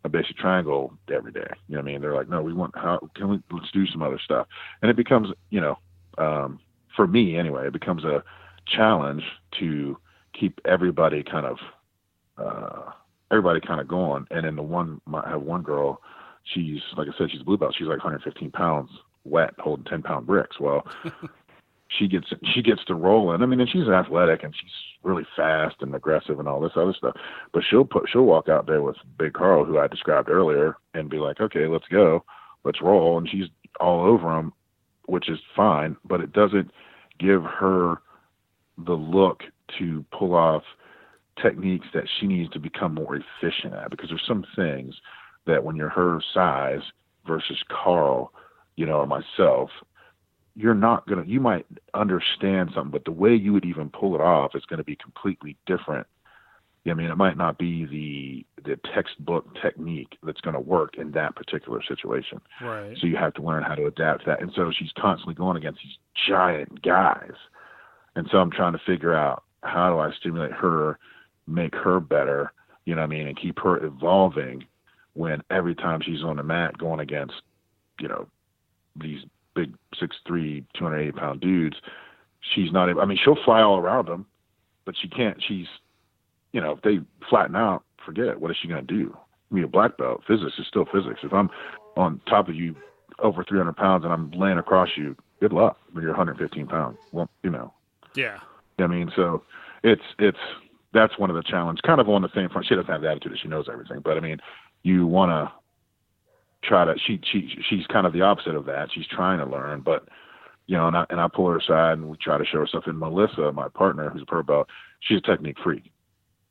a basic triangle every day. You know what I mean? They're like, no, let's do some other stuff. And it becomes, for me anyway, it becomes a challenge to keep everybody kind of going. And then I have one girl, she's, like I said, she's a blue belt. She's like 115 pounds wet, holding 10-pound bricks. Well, she gets to rolling. I mean, and she's athletic and she's really fast and aggressive and all this other stuff. But she'll walk out there with Big Carl, who I described earlier, and be like, okay, let's go, let's roll. And she's all over him, which is fine, but it doesn't give her the look to pull off techniques that she needs to become more efficient at, because there's some things that when you're her size versus Carl, or myself, you might understand something, but the way you would even pull it off is going to be completely different. I mean, it might not be the textbook technique that's going to work in that particular situation. Right. So you have to learn how to adapt to that. And so she's constantly going against these giant guys. And so I'm trying to figure out, how do I stimulate her, make her better, and keep her evolving, when every time she's on the mat going against, these big 6'3", 280-pound dudes, she's not able, I mean, she'll fly all around them, but if they flatten out, forget it. What is she going to do? I mean, a black belt, physics is still physics. If I'm on top of you over 300 pounds and I'm laying across you, good luck when you're 115 pounds. Well, Yeah. I mean, so that's one of the challenges, kind of on the same front. She doesn't have the attitude that she knows everything, but I mean, you want to try to, she's kind of the opposite of that. She's trying to learn, but, and I pull her aside and we try to show her stuff. And Melissa, my partner, who's a purple belt, she's a technique freak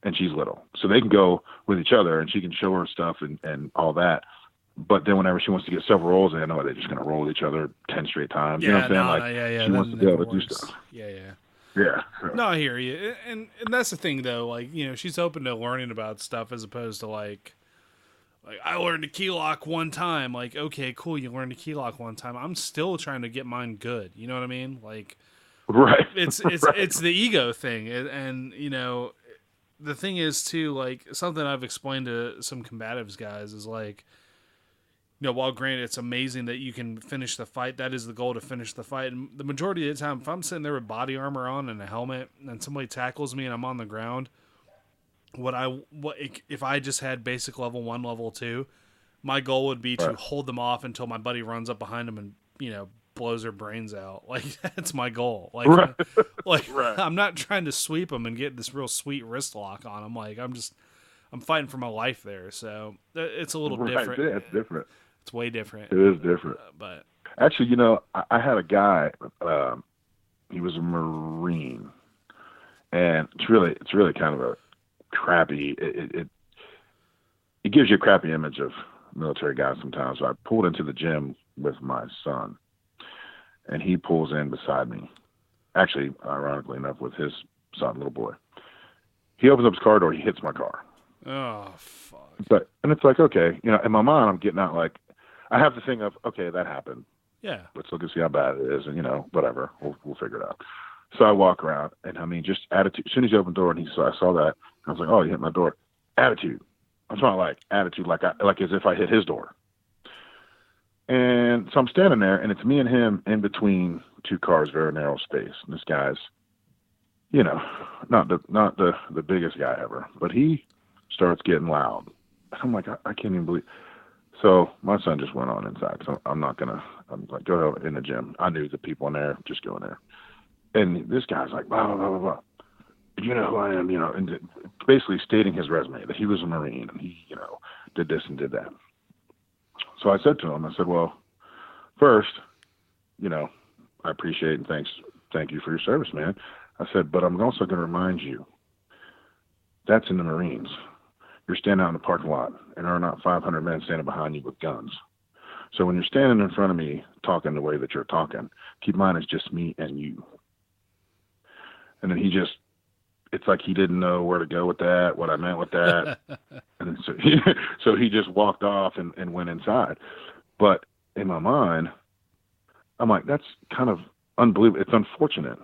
and she's little. So they can go with each other and she can show her stuff and all that. But then whenever she wants to get several rolls in, they're just going to roll with each other 10 straight times. You know what I'm saying? She wants to be able to do stuff. Yeah. No, I hear you. And that's the thing, though. Like, she's open to learning about stuff as opposed to like I learned a key lock one time. Like, okay, cool, you learned a key lock one time. I'm still trying to get mine good. You know what I mean? Like, right. It's the ego thing, and the thing is too, like, something I've explained to some combatives guys is like, while granted it's amazing that you can finish the fight, that is the goal, to finish the fight. And the majority of the time, if I'm sitting there with body armor on and a helmet, and somebody tackles me and I'm on the ground, if I just had basic level 1, level 2, my goal would be to hold them off until my buddy runs up behind them and blows their brains out. Like, that's my goal. Like, I'm not trying to sweep them and get this real sweet wrist lock on them. Like, I'm fighting for my life there. So it's a little different. Yeah, it's different. It's way different. It is different. But actually, I had a guy. He was a Marine, and it's really kind of a crappy. It gives you a crappy image of military guys sometimes. So I pulled into the gym with my son, and he pulls in beside me. Actually, ironically enough, with his son, little boy. He opens up his car door. He hits my car. Oh, fuck. And it's like, okay, in my mind, I'm getting out like, I have the thing of, okay, that happened. Yeah. Let's look and see how bad it is, and whatever, we'll figure it out. So I walk around, and I mean, just attitude. As soon as he opened the door and I saw that, I was like, oh, he hit my door. Attitude. I'm talking like attitude, like as if I hit his door. And so I'm standing there, and it's me and him in between two cars, very narrow space. And this guy's, you know, not the biggest guy ever, but he starts getting loud. I'm like, I can't even believe. So my son just went on inside. So I'm like, go in the gym. I knew the people in there, just go in there. And this guy's like, blah, blah, blah, blah, blah. You know who I am, and basically stating his resume, that he was a Marine and he, did this and did that. So I said to him, I said, well, first, I appreciate and thank you for your service, man. I said, but I'm also going to remind you, that's in the Marines. You're standing out in the parking lot, and there are not 500 men standing behind you with guns. So when you're standing in front of me talking the way that you're talking, keep in mind it's just me and you. And then it's like he didn't know where to go with that, what I meant with that. And so he just walked off and went inside. But in my mind, I'm like, that's kind of unbelievable. It's unfortunate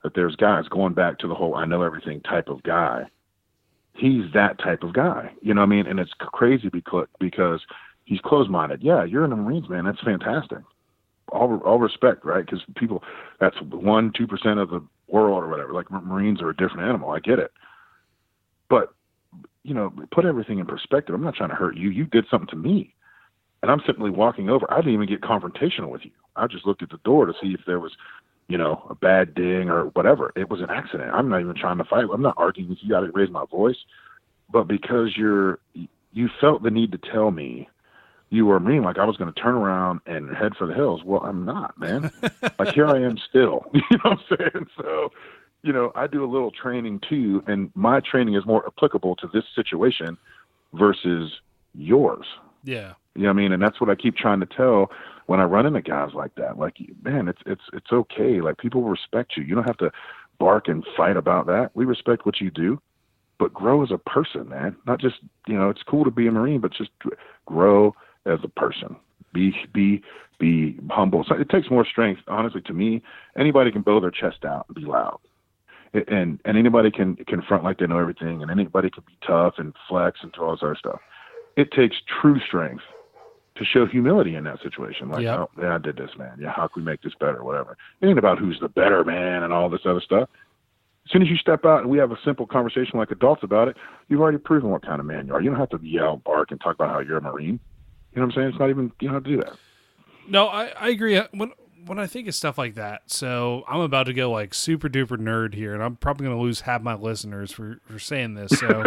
that there's guys going back to the whole I know everything type of guy. He's that type of guy, you know what I mean? And it's crazy because he's closed-minded. Yeah, you're in the Marines, man. That's fantastic. All respect, right? Because people, that's 1-2% of the world or whatever. Like Marines are a different animal. I get it. But, put everything in perspective. I'm not trying to hurt you. You did something to me. And I'm simply walking over. I didn't even get confrontational with you. I just looked at the door to see if there was, a bad ding or whatever. It was an accident. I'm not even trying to fight. I'm not arguing with you. I didn't raise my voice. But because you felt the need to tell me you were mean, like I was going to turn around and head for the hills. Well, I'm not, man. Like here I am still. You know what I'm saying? So, I do a little training too, and my training is more applicable to this situation versus yours. Yeah. You know what I mean? And that's what I keep trying to tell when I run into guys like that. Like, man, it's okay. Like people respect you. You don't have to bark and fight about that. We respect what you do, but grow as a person, man. Not just, it's cool to be a Marine, but just grow as a person. Be humble. So it takes more strength, honestly, to me. Anybody can blow their chest out and be loud. And anybody can confront like they know everything, and anybody can be tough and flex and do all this other stuff. It takes true strength to show humility in that situation. Like, yep. Oh, yeah, I did this, man. Yeah, how can we make this better, whatever. It ain't about who's the better man and all this other stuff. As soon as you step out and we have a simple conversation like adults about it, you've already proven what kind of man you are. You don't have to yell, bark, and talk about how you're a Marine. You know what I'm saying? It's not even, you don't have to do that. No, I agree. When I think of stuff like that, so I'm about to go like super duper nerd here, and I'm probably going to lose half my listeners for saying this. So,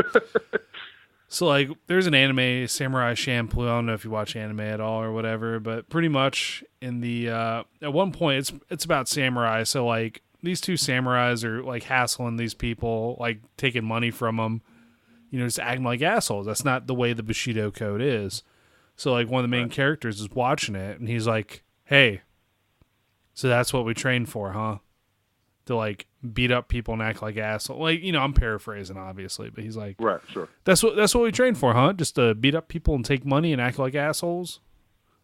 so like, there's an anime, Samurai Champloo. I don't know if you watch anime at all or whatever, but pretty much in the at one point it's about samurai. So like these two samurais are like hassling these people, like taking money from them, just acting like assholes. That's not the way the Bushido code is. So like one of the main characters is watching it, and he's like, "Hey, so that's what we train for, huh? To like beat up people and act like assholes." Like, I'm paraphrasing obviously, but he's like, "Right, sure. That's what we train for, huh? Just to beat up people and take money and act like assholes.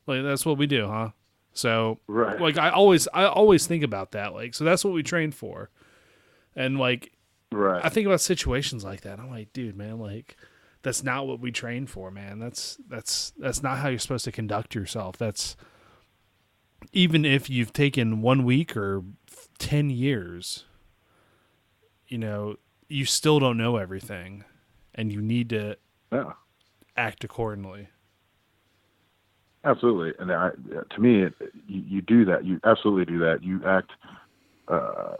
Like that's what we do, huh?" So right. Like I always think about that. Like, so that's what we train for. And like right. I think about situations like that. I'm like, dude, man, like that's not what we train for, man. That's not how you're supposed to conduct yourself. That's even if you've taken 1 week or 10 years, you still don't know everything, and you need to act accordingly. Absolutely. And to me, you do that. You absolutely do that. You act,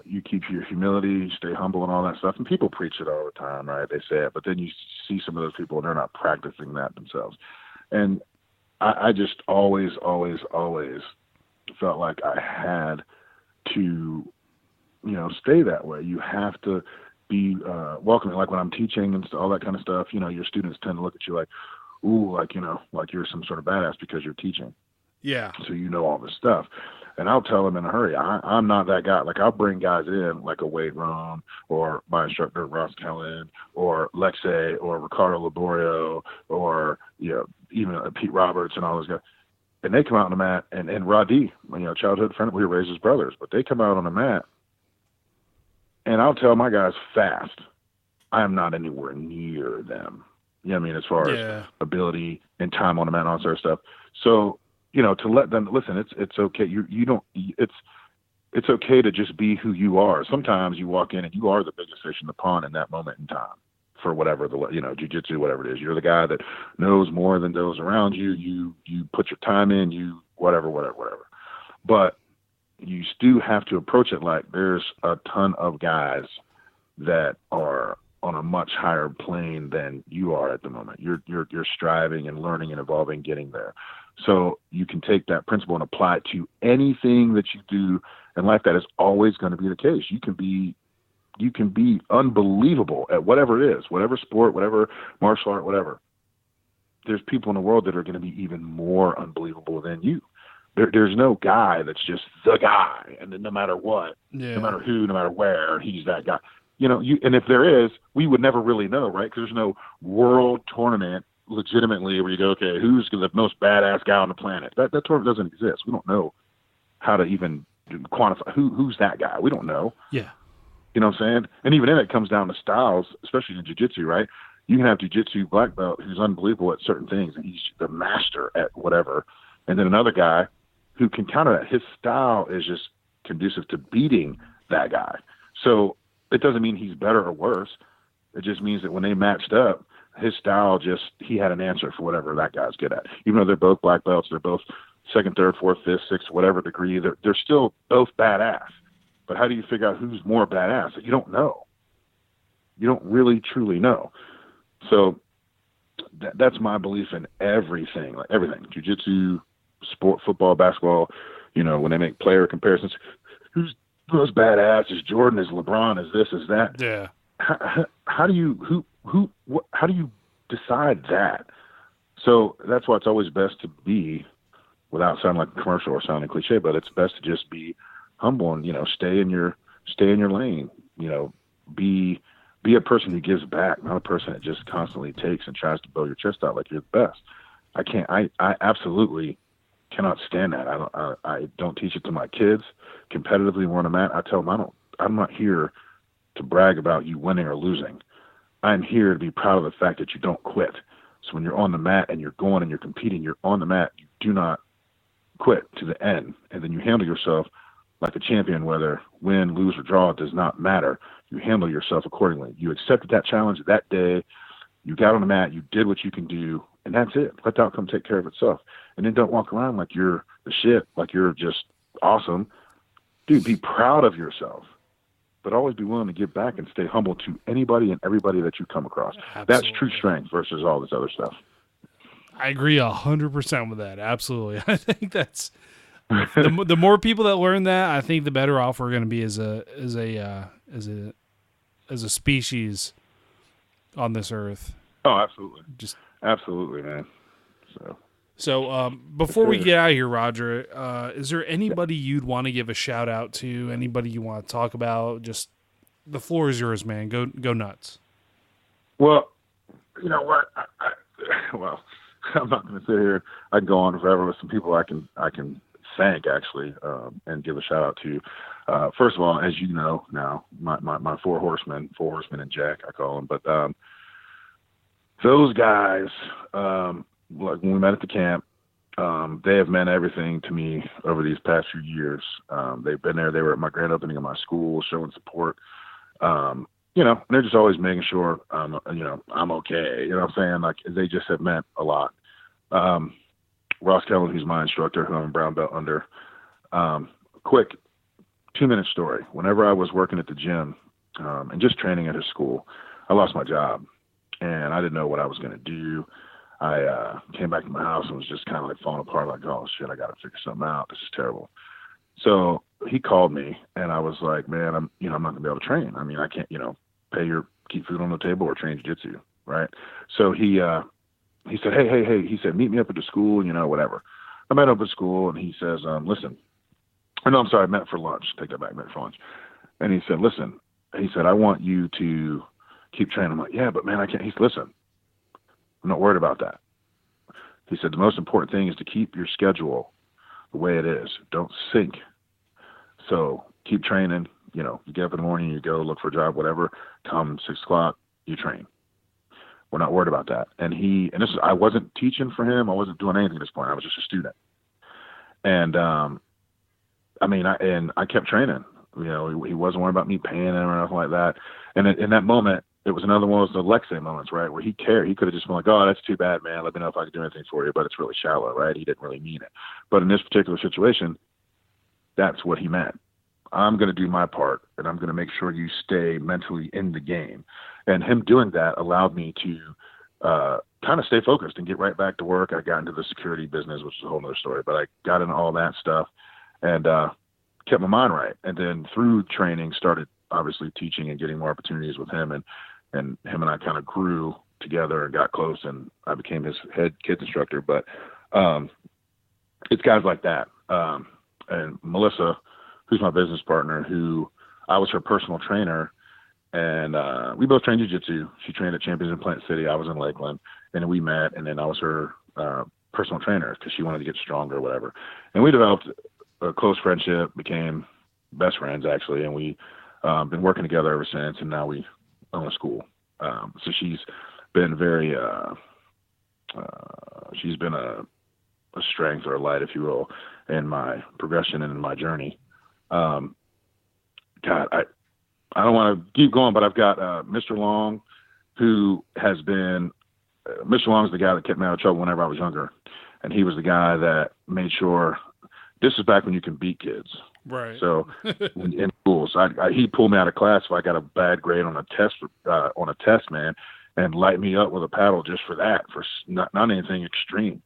you keep your humility, you stay humble and all that stuff. And people preach it all the time, right? They say it, but then you see some of those people and they're not practicing that themselves. And I just always felt like I had to, stay that way. You have to be welcoming. Like when I'm teaching and all that kind of stuff, your students tend to look at you like, ooh, like you're some sort of badass because you're teaching. Yeah. So all this stuff. And I'll tell them in a hurry, I'm not that guy. Like I'll bring guys in like a Wade Rohn or my instructor, Ross Kellen, or Lexi or Ricardo Laborio, or, even Pete Roberts and all those guys. And they come out on the mat, and Rod D, childhood friend, we were raised as brothers, but they come out on the mat And I'll tell my guys fast, I am not anywhere near them. You know what I mean? As far as ability and time on the mat and all that sort of stuff. So, to let them listen, it's okay. It's okay to just be who you are. Sometimes you walk in and you are the biggest fish in the pond in that moment in time for whatever jiu-jitsu, whatever it is. You're the guy that knows more than those around you. You put your time in, whatever. But you do have to approach it like there's a ton of guys that are on a much higher plane than you are at the moment. You're striving and learning and evolving, getting there. So you can take that principle and apply it to anything that you do in life. That is always going to be the case. You can be unbelievable at whatever it is, whatever sport, whatever martial art, whatever. There's people in the world that are going to be even more unbelievable than you. There's no guy that's just the guy, and then no matter what, no matter who, no matter where, he's that guy. And if there is, we would never really know, right? Because there's no world tournament legitimately where you go, okay, who's the most badass guy on the planet? That tournament doesn't exist. We don't know how to even quantify who's that guy. We don't know. Yeah. You know what I'm saying? And even then it comes down to styles, especially in jiu-jitsu, right? You can have jiu-jitsu black belt who's unbelievable at certain things, and he's the master at whatever. And then another guy who can counter that. His style is just conducive to beating that guy. So it doesn't mean he's better or worse. It just means that when they matched up, his style he had an answer for whatever that guy's good at. Even though they're both black belts, they're both second, third, fourth, fifth, sixth, whatever degree, they're still both badass. But how do you figure out who's more badass? You don't know. You don't really truly know. So that's my belief in everything, like everything, jiu-jitsu, sport, football, basketball. When they make player comparisons, who's most badass? Is Jordan? Is LeBron? Is this? Is that? Yeah. How do you how do you decide that? So that's why it's always best to be, without sounding like a commercial or sounding cliche, but it's best to just be humble and stay in your lane. Be a person who gives back, not a person that just constantly takes and tries to blow your chest out like you're the best. I absolutely cannot stand that. I don't teach it to my kids competitively when I'm at. I tell them I'm not here to brag about you winning or losing. I'm here to be proud of the fact that you don't quit. So when you're on the mat and you're going and you're competing, you're on the mat, you do not quit to the end. And then you handle yourself like a champion, whether win, lose, or draw, it does not matter. You handle yourself accordingly. You accepted that challenge that day. You got on the mat. You did what you can do. And that's it. Let the outcome take care of itself. And then don't walk around like you're the shit, like you're just awesome. Dude, be proud of yourself, but always be willing to give back and stay humble to anybody and everybody that you come across. Absolutely. That's true strength versus all this other stuff. I agree 100% with that. Absolutely. I think that's the more people that learn that, I think the better off we're going to be as a species on this earth. Oh, absolutely. Absolutely, man. So before we get out of here, Roger, is there anybody you'd want to give a shout out to? Anybody you want to talk about? Just the floor is yours, man. Go nuts. Well, you know what? I'm not going to sit here. I can go on forever with some people I can thank actually and give a shout out to. First of all, as you know now, my four horsemen and Jack, I call them, but those guys, like when we met at the camp, they have meant everything to me over these past few years. They've been there. They were at my grand opening of my school, showing support. And they're just always making sure, I'm okay. You know what I'm saying? Like, they just have meant a lot. Ross Kellen, who's my instructor, who I'm a brown belt under. Quick 2-minute story. Whenever I was working at the gym and just training at his school, I lost my job. And I didn't know what I was going to do. I came back to my house and was just kind of like falling apart, like, oh, shit, I got to figure something out. This is terrible. So he called me, and I was like, man, I'm not going to be able to train. I mean, I can't, keep food on the table or train jiu-jitsu, right? So he said, hey, he said, meet me up at the school, whatever. I met up at school, and he says, listen. Or no, I'm sorry, I met for lunch. Take that back, met for lunch. And he said, listen. He said, I want you to keep training. I'm like, yeah, but man, I can't. He said, listen, I'm not worried about that. He said, the most important thing is to keep your schedule the way it is. Don't sink. So keep training, you get up in the morning, you go look for a job, whatever. Come 6 o'clock, you train. We're not worried about that. And I wasn't teaching for him. I wasn't doing anything at this point. I was just a student. And I kept training. He wasn't worried about me paying him or nothing like that. And in that moment, it was another one of those Alexei moments, right, where he cared. He could have just been like, "Oh, that's too bad, man. Let me know if I can do anything for you." But it's really shallow, right? He didn't really mean it. But in this particular situation, that's what he meant. I'm going to do my part, and I'm going to make sure you stay mentally in the game. And him doing that allowed me to kind of stay focused and get right back to work. I got into the security business, which is a whole other story, but I got into all that stuff and kept my mind right. And then through training, started obviously teaching and getting more opportunities with him. And him and I kind of grew together and got close, and I became his head kids instructor. But it's guys like that. And Melissa, who's my business partner, who I was her personal trainer, and we both trained jiu-jitsu. She trained at Champions in Plant City. I was in Lakeland, and then we met, and then I was her personal trainer because she wanted to get stronger or whatever. And we developed a close friendship, became best friends, actually, and we been working together ever since, and now we own a school. So she's been very she's been a strength or a light, if you will, in my progression and in my journey. God, I don't want to keep going, but I've got Mr. Long, who has been Mr. Long is the guy that kept me out of trouble whenever I was younger, and he was the guy that made sure. This is back when you can beat kids, right? So in schools, he pulled me out of class if I got a bad grade on a test, man, and light me up with a paddle just for that, for not anything extreme.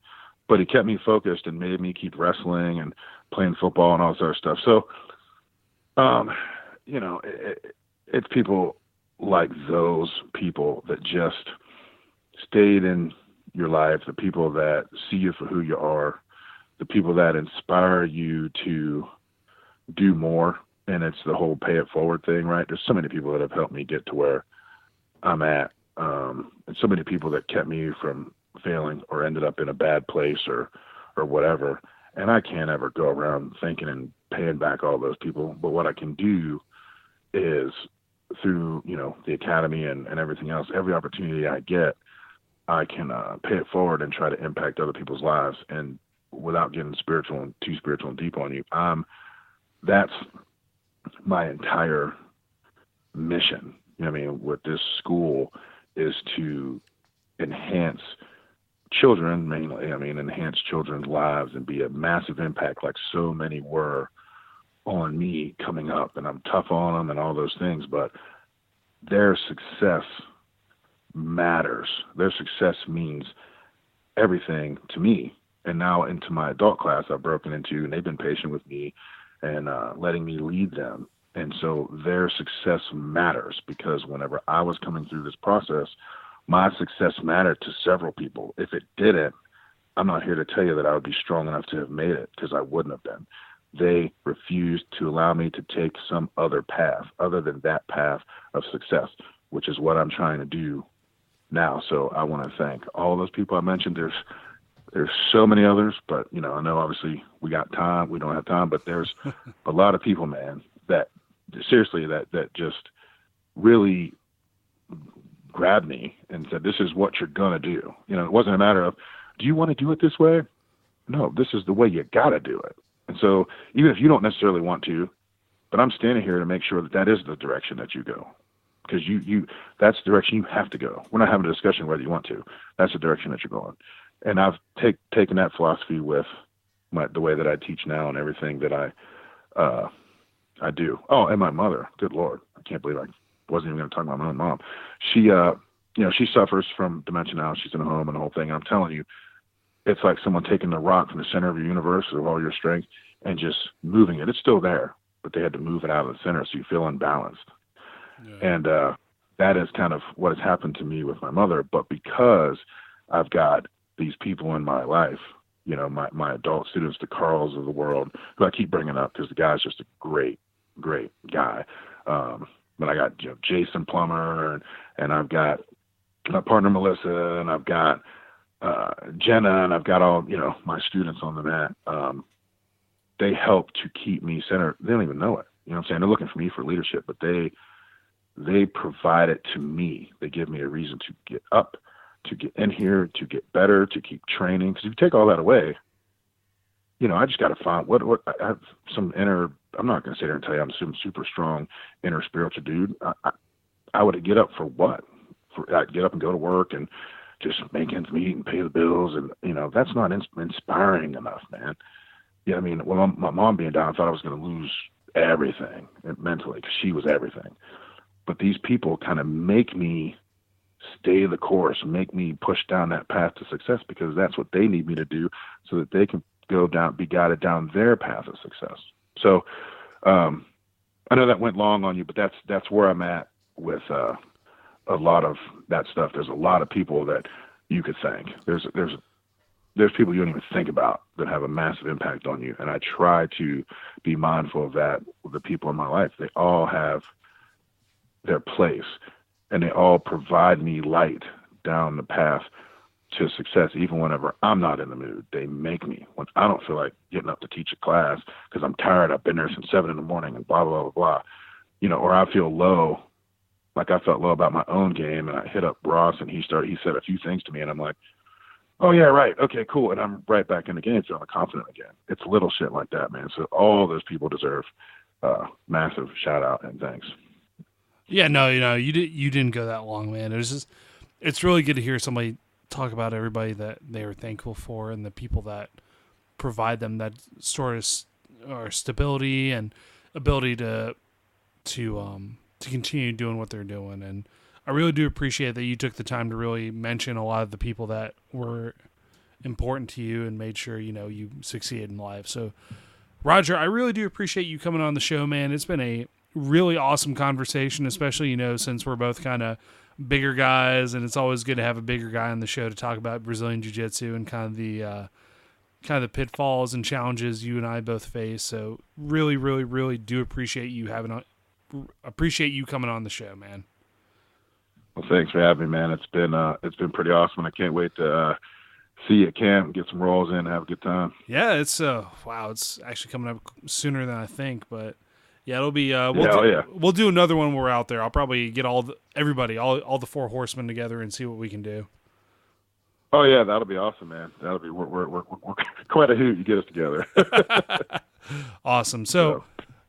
But he kept me focused and made me keep wrestling and playing football and all this other stuff. So, it's people like those people that just stayed in your life, the people that see you for who you are, the people that inspire you to do more. And it's the whole pay it forward thing, right? There's so many people that have helped me get to where I'm at. And so many people that kept me from failing or ended up in a bad place or whatever. And I can't ever go around thinking and paying back all those people. But what I can do is through, the academy and everything else, every opportunity I get, I can pay it forward and try to impact other people's lives. And without getting too spiritual and deep on you, that's my entire mission. With this school is to enhance children mainly. Enhance children's lives and be a massive impact like so many were on me coming up. And I'm tough on them and all those things, but their success matters. Their success means everything to me. And now into my adult class I've broken into, and they've been patient with me and letting me lead them. And so their success matters, because whenever I was coming through this process, my success mattered to several people. If it didn't, I'm not here to tell you that I would be strong enough to have made it, because I wouldn't have been. They refused to allow me to take some other path other than that path of success, which is what I'm trying to do now. So I want to thank all those people I mentioned. There's so many others, but I know obviously we got time. We don't have time, but there's a lot of people, man, that seriously that just really grabbed me and said, "This is what you're gonna do." It wasn't a matter of, "Do you want to do it this way?" No, this is the way you gotta do it. And so even if you don't necessarily want to, but I'm standing here to make sure that is the direction that you go, because that's the direction you have to go. We're not having a discussion whether you want to. That's the direction that you're going. And I've taken that philosophy with the way that I teach now and everything that I do. Oh, and my mother, good Lord, I can't believe I wasn't even going to talk about my own mom. She, she suffers from dementia now. She's in a home and the whole thing. And I'm telling you, it's like someone taking the rock from the center of your universe of all your strength and just moving it. It's still there, but they had to move it out of the center so you feel unbalanced. Yeah. And that is kind of what has happened to me with my mother. But because I've got these people in my life, my adult students, the Carls of the world, who I keep bringing up because the guy's just a great, great guy. But I got Jason Plummer, and I've got my partner Melissa, and I've got Jenna, and I've got all my students on the mat. They help to keep me centered. They don't even know it. You know what I'm saying? They're looking for me for leadership, but they provide it to me. They give me a reason to get up, to get in here, to get better, to keep training. Because if you take all that away, you know, I just got to find what I have some inner. I'm not going to sit here and tell you I'm some super strong inner spiritual dude. I would get up for what? I'd get up and go to work and just make ends meet and pay the bills, and you know that's not inspiring enough, man. Yeah, I mean, well, my mom being down, I thought I was going to lose everything mentally because she was everything. But these people kind of make me stay the course, make me push down that path to success because that's what they need me to do so that they can be guided down their path of success. So I know that went long on you, but that's where I'm at with a lot of that stuff. There's a lot of people that you could thank. There's people you don't even think about that have a massive impact on you. And I try to be mindful of that with the people in my life. They all have their place and they all provide me light down the path to success. Even whenever I'm not in the mood, they make me. When I don't feel like getting up to teach a class because I'm tired, I've been there since 7 a.m. and blah, blah, blah, blah, you know, or I feel low, like I felt low about my own game. And I hit up Ross and he said a few things to me and I'm like, oh yeah, right. Okay, cool. And I'm right back in the game, feeling confident again. It's little shit like that, man. So all those people deserve massive shout out and thanks. Yeah, no, you didn't go that long, man. It's really good to hear somebody talk about everybody that they are thankful for and the people that provide them that sort of stability and ability to continue doing what they're doing. And I really do appreciate that you took the time to really mention a lot of the people that were important to you and made sure, you succeeded in life. So, Roger, I really do appreciate you coming on the show, man. It's been a really awesome conversation, especially, since we're both kind of bigger guys, and it's always good to have a bigger guy on the show to talk about Brazilian Jiu-Jitsu and kind of the pitfalls and challenges you and I both face. So really, really, really do appreciate you coming on the show, man. Well, thanks for having me, man. It's been pretty awesome. I can't wait to see you at camp, get some rolls in, have a good time. Yeah, it's it's actually coming up sooner than I think, but yeah, it'll be. We'll do another one when we're out there. I'll probably get all the 4 horsemen together and see what we can do. Oh yeah, that'll be awesome, man. That'll be we're quite a hoot. You get us together. Awesome. So,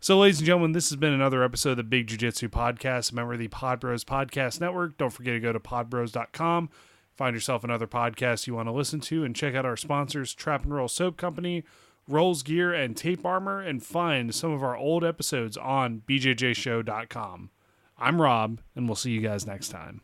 ladies and gentlemen, this has been another episode of the Big Jiu-Jitsu Podcast, a member of the Pod Bros Podcast Network. Don't forget to go to podbros.com, find yourself another podcast you want to listen to, and check out our sponsors, Trap and Roll Soap Company, Rolls Gear, and Tape Armor, and find some of our old episodes on bjjshow.com. I'm Rob, and we'll see you guys next time.